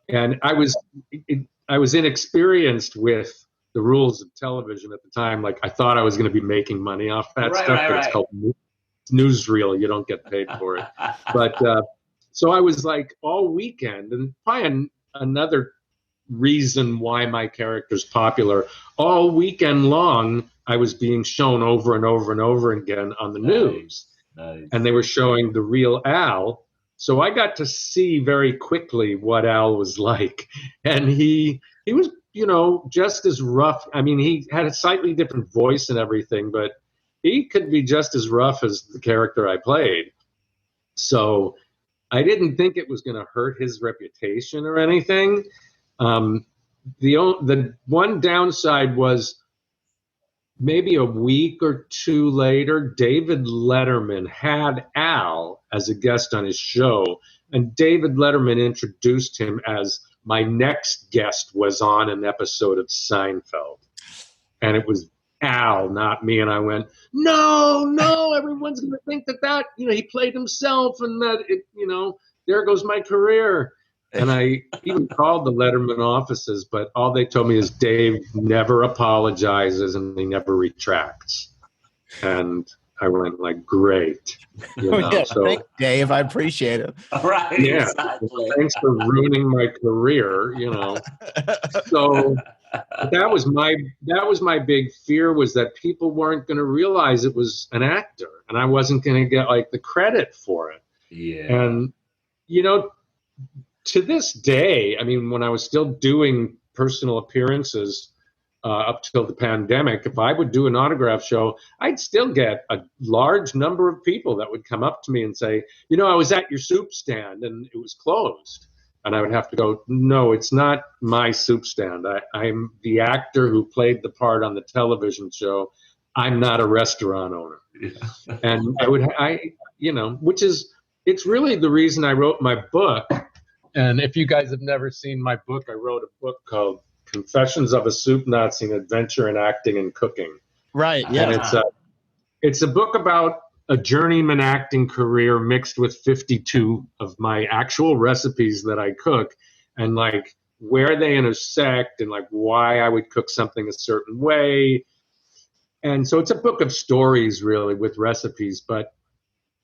And I was inexperienced with the rules of television at the time. I thought I was going to be making money off that stuff. But it's called newsreel. You don't get paid for it. But so I was all weekend and probably another reason why my character's popular. All weekend long, I was being shown over and over and over again on the news. Nice. And they were showing the real Al. So I got to see very quickly what Al was like. And he was, just as rough. I mean, he had a slightly different voice and everything, but he could be just as rough as the character I played. So I didn't think it was going to hurt his reputation or anything. The one downside was maybe a week or two later, David Letterman had Al as a guest on his show, and David Letterman introduced him as my next guest was on an episode of Seinfeld. And it was Al, not me. And I went, no, everyone's going to think that, he played himself and that, there goes my career. And I even called the Letterman offices, but all they told me is Dave never apologizes and he never retracts. And I went like, great. So, thanks, Dave. I appreciate it. Right. Yeah. Exactly. Thanks for ruining my career, So that was my big fear, was that people weren't going to realize it was an actor and I wasn't going to get like the credit for it. Yeah. And, to this day, I mean, when I was still doing personal appearances up till the pandemic, if I would do an autograph show, I'd still get a large number of people that would come up to me and say, I was at your soup stand and it was closed. And I would have to go, no, it's not my soup stand. I'm the actor who played the part on the television show. I'm not a restaurant owner. Yeah. And it's really the reason I wrote my book. And if you guys have never seen my book, I wrote a book called Confessions of a Soup Nazi, an Adventure in Acting and Cooking. Right, yeah. And it's a book about a journeyman acting career mixed with 52 of my actual recipes that I cook and like where they intersect and like why I would cook something a certain way. And so it's a book of stories really with recipes. But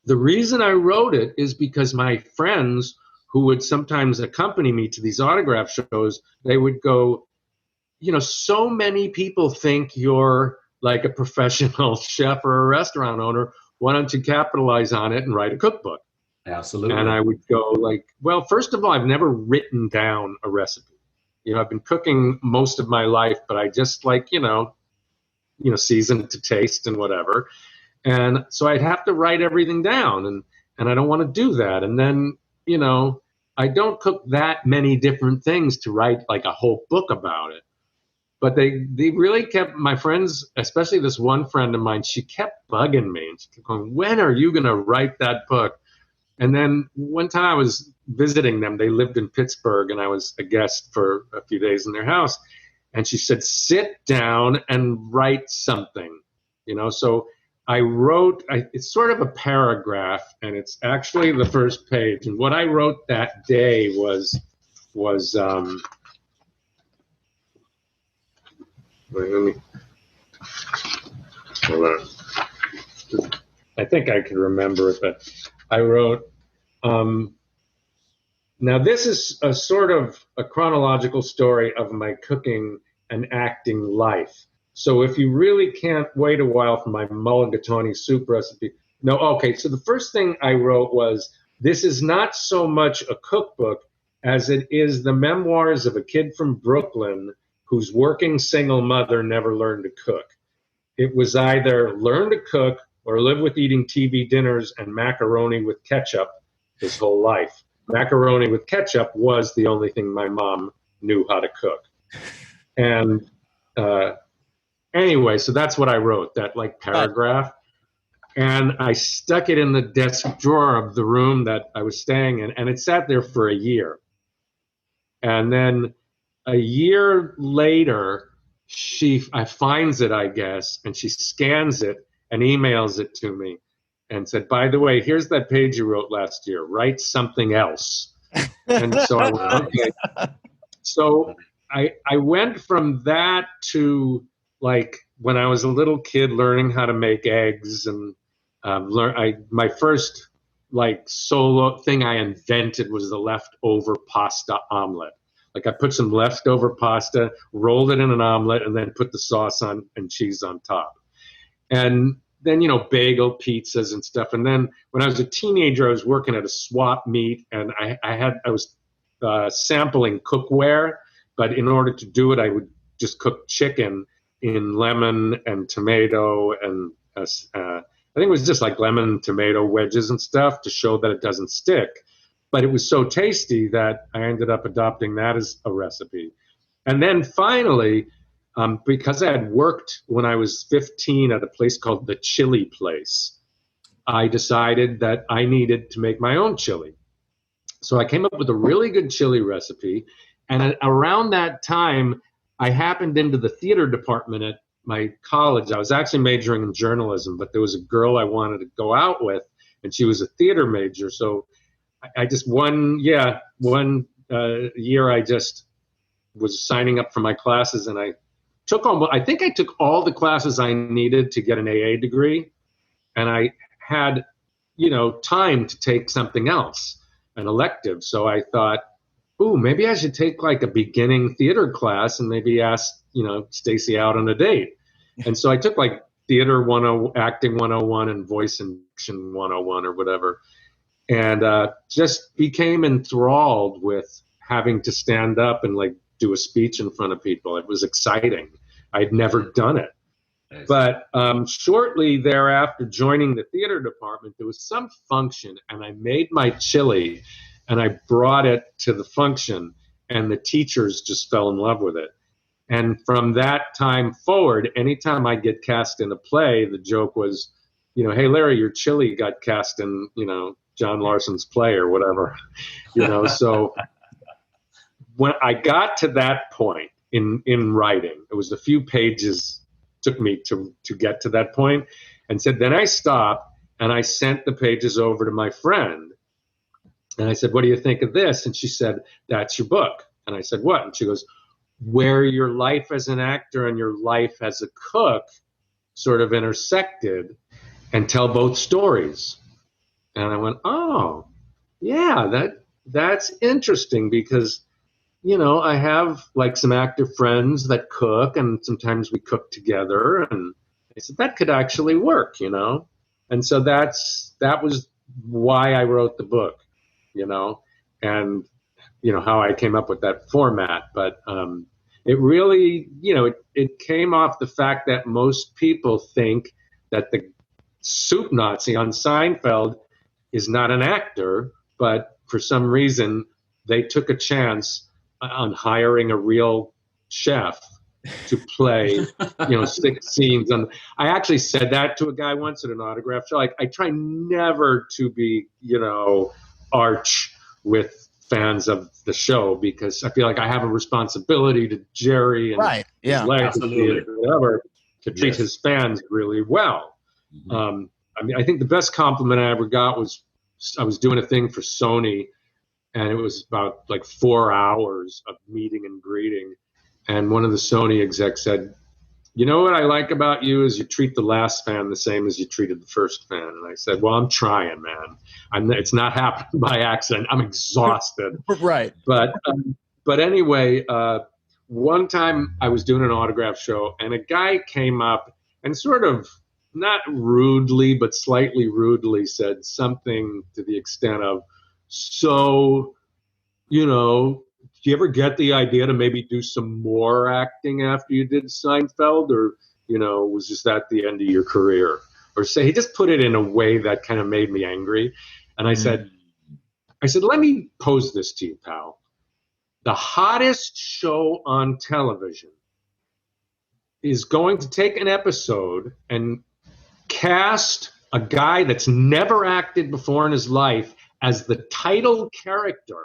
the reason I wrote it is because my friends who would sometimes accompany me to these autograph shows, they would go, so many people think you're like a professional chef or a restaurant owner. Why don't you capitalize on it and write a cookbook? Absolutely. And I would go like, well, first of all, I've never written down a recipe. I've been cooking most of my life, but I just like, season to taste and whatever. And so I'd have to write everything down and I don't want to do that. And then, I don't cook that many different things to write like a whole book about it. But they really kept, my friends, especially this one friend of mine, she kept bugging me. And she kept going, when are you going to write that book? And then one time I was visiting them. They lived in Pittsburgh, and I was a guest for a few days in their house. And she said, sit down and write something. So I wrote, it's sort of a paragraph, and it's actually the first page. And what I wrote that day was let me, hold on. I think I can remember it, but I wrote, now this is a sort of a chronological story of my cooking and acting life. So if you really can't wait a while for my mulligatawny soup recipe. No, okay, so the first thing I wrote was, this is not so much a cookbook as it is the memoirs of a kid from Brooklyn whose working single mother never learned to cook. It was either learn to cook or live with eating TV dinners and macaroni with ketchup his whole life. Macaroni with ketchup was the only thing my mom knew how to cook. And anyway, so that's what I wrote, that like paragraph. And I stuck it in the desk drawer of the room that I was staying in, and it sat there for a year. And then a year later, she finds it, I guess, and she scans it and emails it to me and said, by the way, here's that page you wrote last year. Write something else. And so I went, okay. So I went from that to like when I was a little kid learning how to make eggs and my first like solo thing I invented was the leftover pasta omelet. Like I put some leftover pasta, rolled it in an omelet, and then put the sauce on and cheese on top. And then, bagel pizzas and stuff. And then when I was a teenager, I was working at a swap meet, and I was sampling cookware. But in order to do it, I would just cook chicken in lemon and tomato and I think it was just like lemon and tomato wedges and stuff to show that it doesn't stick. But it was so tasty that I ended up adopting that as a recipe. And then finally, because I had worked when I was 15 at a place called the Chili Place, I decided that I needed to make my own chili. So I came up with a really good chili recipe. And around that time, I happened into the theater department at my college. I was actually majoring in journalism, but there was a girl I wanted to go out with, and she was a theater major. So I just one year I just was signing up for my classes, and I took all the classes I needed to get an AA degree, and I had, time to take something else, an elective. So I thought, ooh, maybe I should take like a beginning theater class and maybe ask, Stacy out on a date. And so I took like theater acting 101 and voice and diction 101 or whatever. And just became enthralled with having to stand up and like do a speech in front of people. It was exciting. I'd never done it. Nice. But shortly thereafter, joining the theater department, there was some function, and I made my chili, and I brought it to the function, and the teachers just fell in love with it. And from that time forward, anytime I get cast in a play, the joke was, hey, Larry, your chili got cast in, John Larson's play or whatever, So when I got to that point in writing, it was a few pages took me to get to that point, and said, then I stopped and I sent the pages over to my friend. And I said, what do you think of this? And she said, that's your book. And I said, what? And she goes, where your life as an actor and your life as a cook sort of intersected, and tell both stories. And I went, oh, yeah, that's interesting, because, I have like some actor friends that cook, and sometimes we cook together. And I said, that could actually work, And so that was why I wrote the book, and, how I came up with that format. But it really, it came off the fact that most people think that the soup Nazi on Seinfeld is not an actor, but for some reason they took a chance on hiring a real chef to play, 6 scenes. And I actually said that to a guy once at an autograph show. I try never to be, arch with fans of the show, because I feel like I have a responsibility to Jerry and right. Yeah, his legacy and whatever to treat his fans really well. Mm-hmm. I think the best compliment I ever got was I was doing a thing for Sony, and it was about like 4 hours of meeting and greeting. And one of the Sony execs said, what I like about you is you treat the last fan the same as you treated the first fan. And I said, well, I'm trying, man. It's not happening by accident. I'm exhausted. Right. But anyway, one time I was doing an autograph show, and a guy came up and sort of, not rudely, but slightly rudely said something to the extent of, so, do you ever get the idea to maybe do some more acting after you did Seinfeld, or, was just that the end of your career? Or say, he just put it in a way that kind of made me angry. And I said, let me pose this to you, pal. The hottest show on television is going to take an episode and cast a guy that's never acted before in his life as the title character,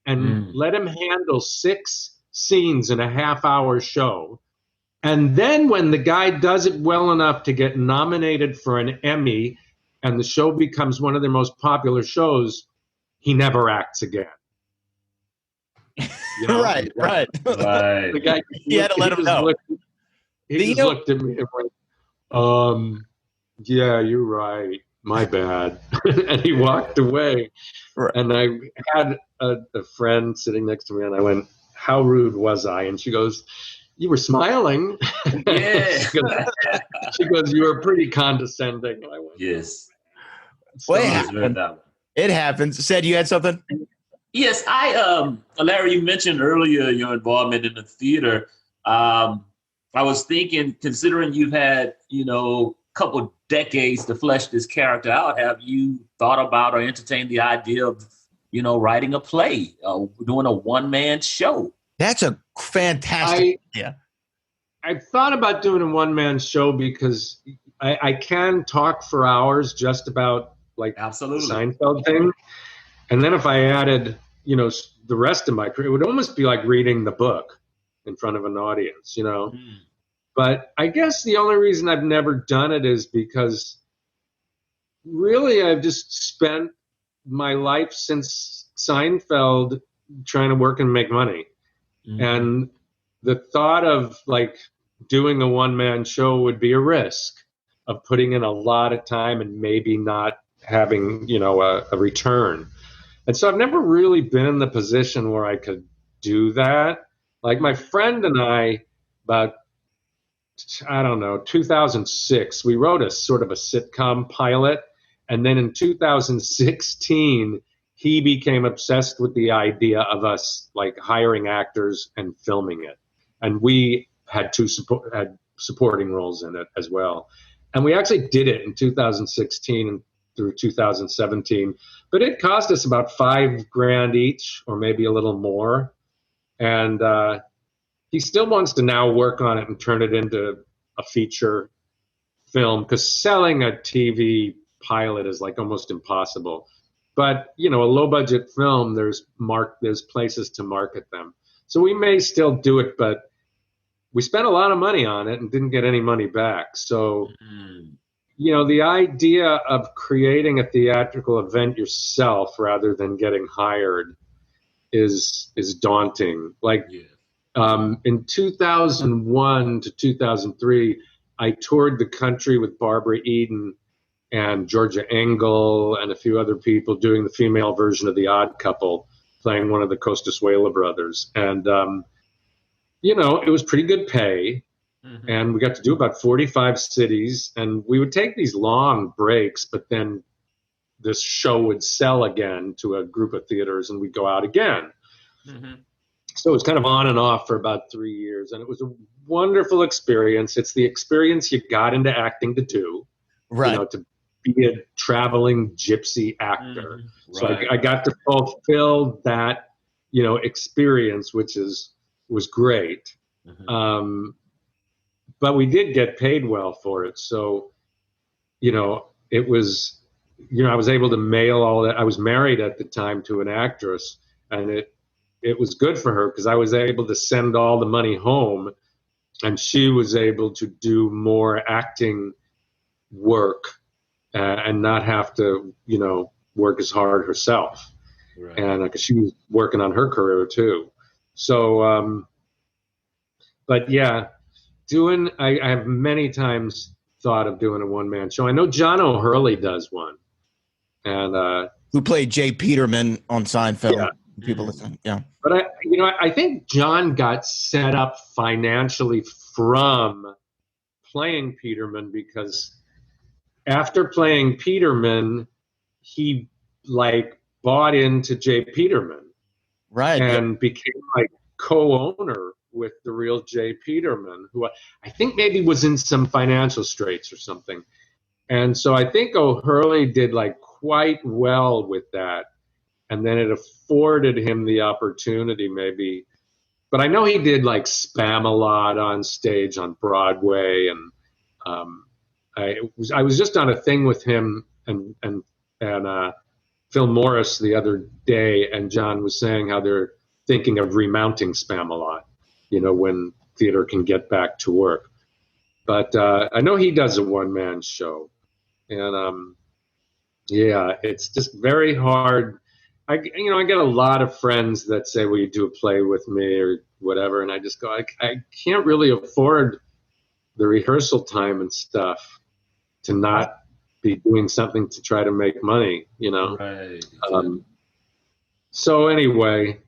and let him handle 6 scenes in a half-hour show. And then when the guy does it well enough to get nominated for an Emmy and the show becomes one of their most popular shows, he never acts again. Right. The guy, he had to let him know. He just looked at me and went, yeah, you're right. My bad. And he walked away. Right. And I had a friend sitting next to me, and I went, how rude was I? And she goes, you were smiling. Yeah. she goes, you were pretty condescending. And I went, Yes. Well, I misread that one. it happens. Said you had something? Yes, Larry, you mentioned earlier your involvement in the theater. I was thinking, considering you've had, a couple decades to flesh this character out, have you thought about or entertained the idea of, writing a play, doing a one-man show? That's a fantastic idea. I've thought about doing a one-man show because I can talk for hours just about like Absolutely. the Seinfeld thing. And then if I added, the rest of my career, it would almost be like reading the book in front of an audience, But I guess the only reason I've never done it is because really I've just spent my life since Seinfeld trying to work and make money. Mm-hmm. And the thought of like doing a one-man show would be a risk of putting in a lot of time and maybe not having, a return. And so I've never really been in the position where I could do that. Like my friend and I, about, 2006, we wrote a sort of a sitcom pilot. And then in 2016, he became obsessed with the idea of us like hiring actors and filming it. And we had had supporting roles in it as well. And we actually did it in 2016 and through 2017, but it cost us about $5,000 each, or maybe a little more. And he still wants to now work on it and turn it into a feature film, because selling a TV pilot is like almost impossible. But a low budget film, there's places to market them. So we may still do it, but we spent a lot of money on it and didn't get any money back. So. The idea of creating a theatrical event yourself rather than getting hired is daunting. Like in 2001 to 2003, I toured the country with Barbara Eden and Georgia Engel and a few other people doing the female version of The Odd Couple, playing one of the Costas-Weyla brothers. And, it was pretty good pay. Mm-hmm. And we got to do about 45 cities, and we would take these long breaks, but then this show would sell again to a group of theaters and we'd go out again. Mm-hmm. So it was kind of on and off for about 3 years, and it was a wonderful experience. It's the experience you got into acting to do, right? To be a traveling gypsy actor. Mm-hmm. So right. I got to fulfill that, experience, which was great. Mm-hmm. But we did get paid well for it. So, it was, I was able to mail all that. I was married at the time to an actress, and it was good for her because I was able to send all the money home, and she was able to do more acting work and not have to, work as hard herself. Right. And because she was working on her career too. So, but yeah. I have many times thought of doing a one-man show. I know John O'Hurley does one, and who played Jay Peterman on Seinfeld. Yeah. People listen, yeah. But I think John got set up financially from playing Peterman, because after playing Peterman, he like bought into Jay Peterman, right, and became like co-owner with the real Jay Peterman, who I think maybe was in some financial straits or something. And so I think O'Hurley did like quite well with that. And then it afforded him the opportunity maybe. But I know he did like spam a lot on stage on Broadway. And I was just on a thing with him and Phil Morris the other day, and John was saying how they're thinking of remounting Spam-A-Lot, when theater can get back to work. But I know he does a one-man show. And, it's just very hard. I get a lot of friends that say, will you do a play with me or whatever? And I just go, I can't really afford the rehearsal time and stuff to not be doing something to try to make money, Right. So anyway,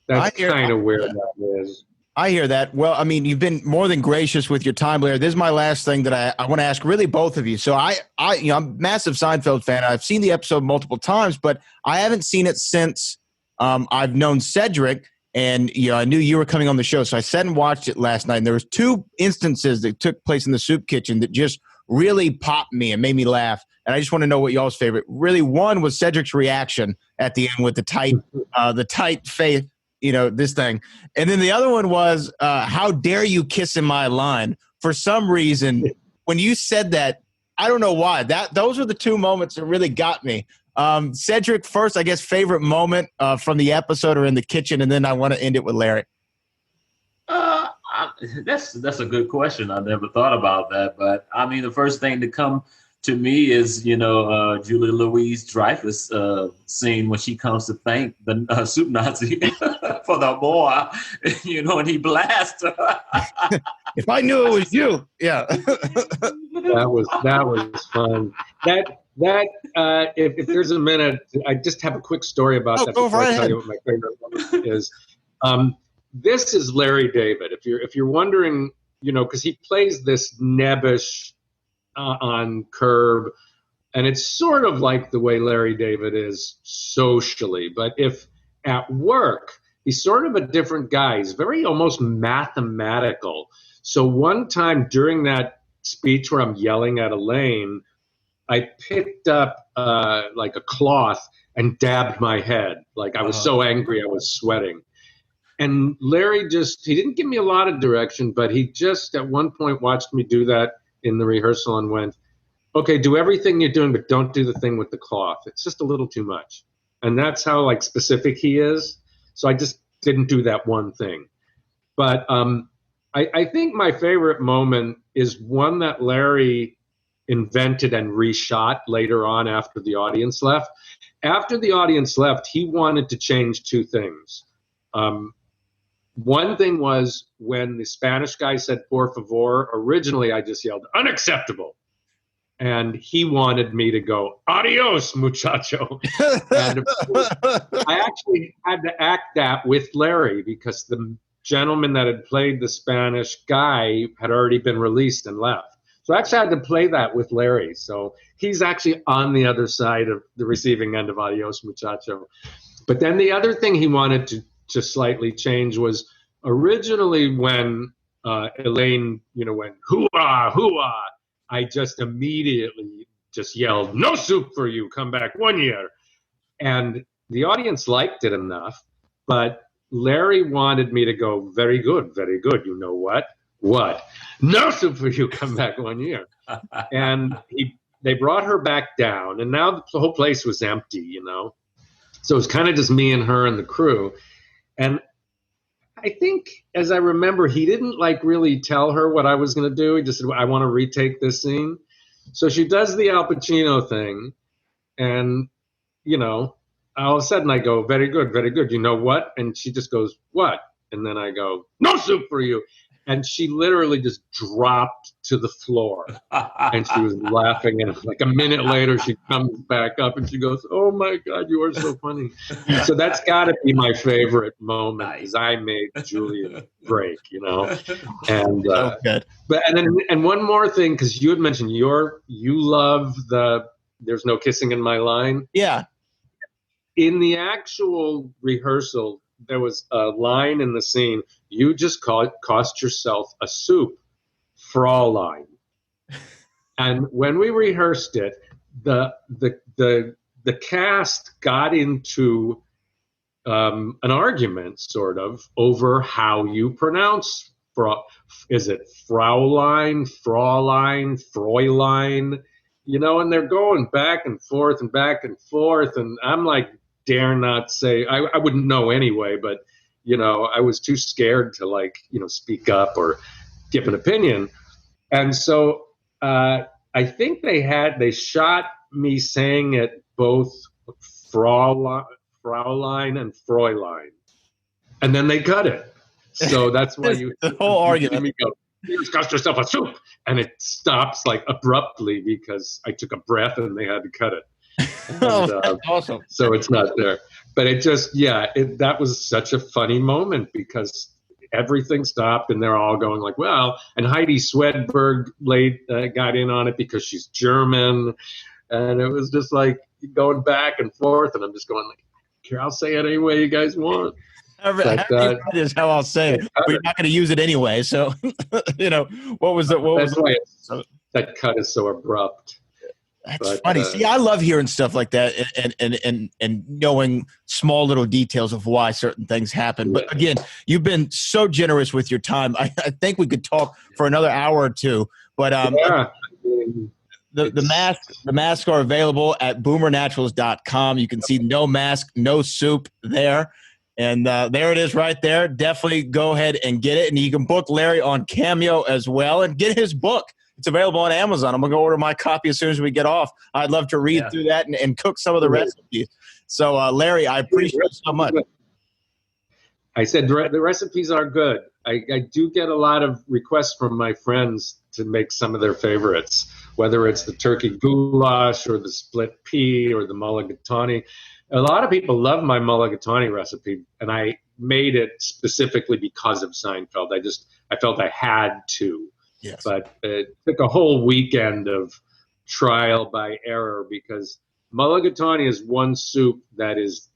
That's kind of where that is. I hear that. Well, I mean, you've been more than gracious with your time, Larry. This is my last thing that I want to ask really both of you. So I'm a massive Seinfeld fan. I've seen the episode multiple times, but I haven't seen it since I've known Cedric, and I knew you were coming on the show. So I sat and watched it last night, and there was 2 instances that took place in the soup kitchen that just really popped me and made me laugh. And I just want to know what y'all's favorite. Really, one was Cedric's reaction at the end with the tight face. This thing. And then the other one was, how dare you kiss in my line? For some reason, when you said that, I don't know why. Those were the 2 moments that really got me. Cedric first, I guess, favorite moment from the episode or in the kitchen, and then I want to end it with Larry. That's a good question. I never thought about that. But, I mean, the first thing to come to me is, Julia Louis-Dreyfus scene when she comes to thank the soup Nazi for the boy, and he blasts her. If I knew it was you, yeah. That was fun. If there's a minute, I just have a quick story about that before I tell you what my favorite moment is. This is Larry David. If you're wondering, because he plays this nebbish on Curb, and it's sort of like the way Larry David is socially, but if at work, he's sort of a different guy. He's very almost mathematical. So one time during that speech where I'm yelling at Elaine, I picked up like a cloth and dabbed my head. Like I was so angry I was sweating. And Larry he didn't give me a lot of direction, but he just at one point watched me do that in the rehearsal and went, okay, do everything you're doing, but don't do the thing with the cloth. It's just a little too much. And that's how specific he is. So I just didn't do that one thing. But I think my favorite moment is one that Larry invented and reshot later on after the audience left. After the audience left, he wanted to change 2 things. One thing was when the Spanish guy said, por favor, originally I just yelled, unacceptable. And he wanted me to go, adios, muchacho. And I actually had to act that with Larry because the gentleman that had played the Spanish guy had already been released and left. So I actually had to play that with Larry. So he's actually on the other side of the receiving end of adios, muchacho. But then the other thing he wanted to slightly change was originally when Elaine, went hoo-ah, hoo-ah, I just immediately just yelled, no soup for you, come back 1 year. And the audience liked it enough, but Larry wanted me to go, very good, very good. You know what? What? No soup for you, come back 1 year. And they brought her back down, and now the whole place was empty, So it was kind of just me and her and the crew. And I think, as I remember, he didn't really tell her what I was going to do. He just said, I want to retake this scene. So she does the Al Pacino thing. And, all of a sudden I go, very good, very good. You know what? And she just goes, what? And then I go, no soup for you. And she literally just dropped to the floor. And she was laughing. And like a minute later, she comes back up and she goes, oh, my God, you are so funny. So that's got to be my favorite moment because I made Julia break, And good. And one more thing, because you had mentioned you love There's No Kissing in My Line. Yeah. In the actual rehearsal, there was a line in the scene, you just cost yourself a soup, Fraulein. And when we rehearsed it, the cast got into an argument, sort of, over how you pronounce is it Fraulein, Fraulein, Fräulein, and they're going back and forth and back and forth. And I'm like, dare not say, I wouldn't know anyway, but, I was too scared to speak up or give an opinion. And so I think they shot me saying it both Fraulein and Fräulein. And then they cut it. So that's why the whole argument. You just cost yourself a soup. And it stops abruptly because I took a breath and they had to cut it. And, That's awesome. So it's not there. But it just, that was such a funny moment because everything stopped and they're all going like, well, and Heidi Swedberg got in on it because she's German. And it was just like going back and forth. And I'm just going like, here, I'll say it any way you guys want. That is how I'll say it. We're not going to use it anyway. So, what was that cut is so abrupt. That's funny. See, I love hearing stuff like that and knowing small little details of why certain things happen. But again, you've been so generous with your time. I think we could talk for another hour or two. But the masks are available at boomernaturals.com. You can see no mask, no soup there. And there it is right there. Definitely go ahead and get it. And you can book Larry on Cameo as well and get his book. It's available on Amazon. I'm going to go order my copy as soon as we get off. I'd love to read through that and cook some of the recipes. So, Larry, I appreciate it so much. I said the recipes are good. I do get a lot of requests from my friends to make some of their favorites, whether it's the turkey goulash or the split pea or the mulligatawny. A lot of people love my mulligatawny recipe, and I made it specifically because of Seinfeld. I felt I had to. Yes. But it took a whole weekend of trial by error because mulligatawny is one soup that is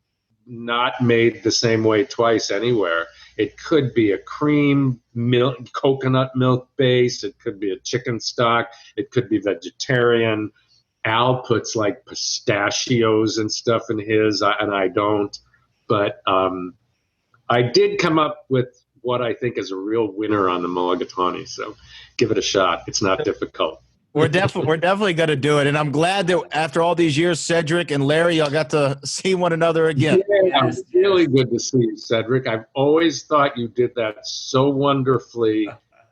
not made the same way twice anywhere. It could be a cream milk, coconut milk base. It could be a chicken stock. It could be vegetarian. Al puts like pistachios and stuff in his, and I don't. But I did come up with what I think is a real winner on the mulligatawny. So give it a shot. It's not difficult. We're definitely going to do it. And I'm glad that after all these years, Cedric and Larry, y'all got to see one another again. Yeah, it's really good to see you, Cedric. I've always thought you did that so wonderfully.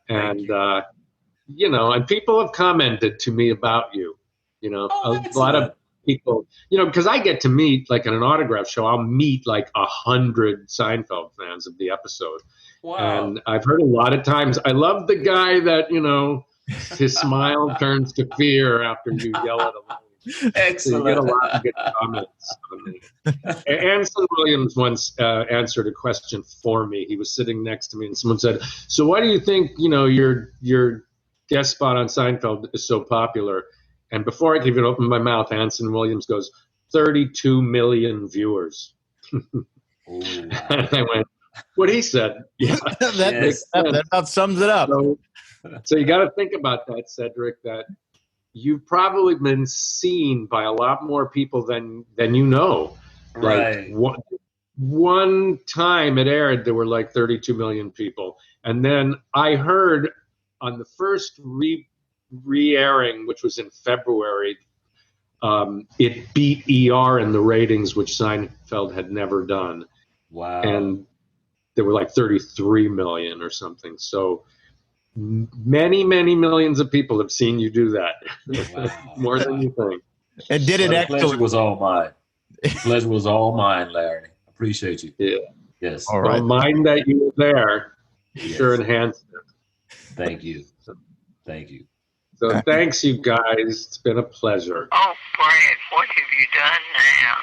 And, and people have commented to me about you. A lot of people, because I get to meet, like in an autograph show, I'll meet like 100 Seinfeld fans of the episode. Wow. And I've heard a lot of times, I love the guy that, his smile turns to fear after you yell at him. Excellent. So you get a lot of good comments on me. Anson Williams once answered a question for me. He was sitting next to me and someone said, so why do you think, your guest spot on Seinfeld is so popular? And before I could even open my mouth, Anson Williams goes, 32 million viewers. And I went, what he said. Yeah, that about sums it up. So you got to think about that, Cedric, that you've probably been seen by a lot more people than you know. Right. Like one time it aired, there were like 32 million people. And then I heard on the first re-airing, which was in February, it beat ER in the ratings, which Seinfeld had never done. Wow. And there were like 33 million or something. So many, many millions of people have seen you do that. Wow. More than you think. And did it The excellent. pleasure was all mine. The pleasure was all mine, Larry. Appreciate you. Yeah. Yes. All right. Well, mind that you were there sure enhanced it. Thank you. Thank you. So thanks, you guys. It's been a pleasure. Oh, Brad, what have you done now?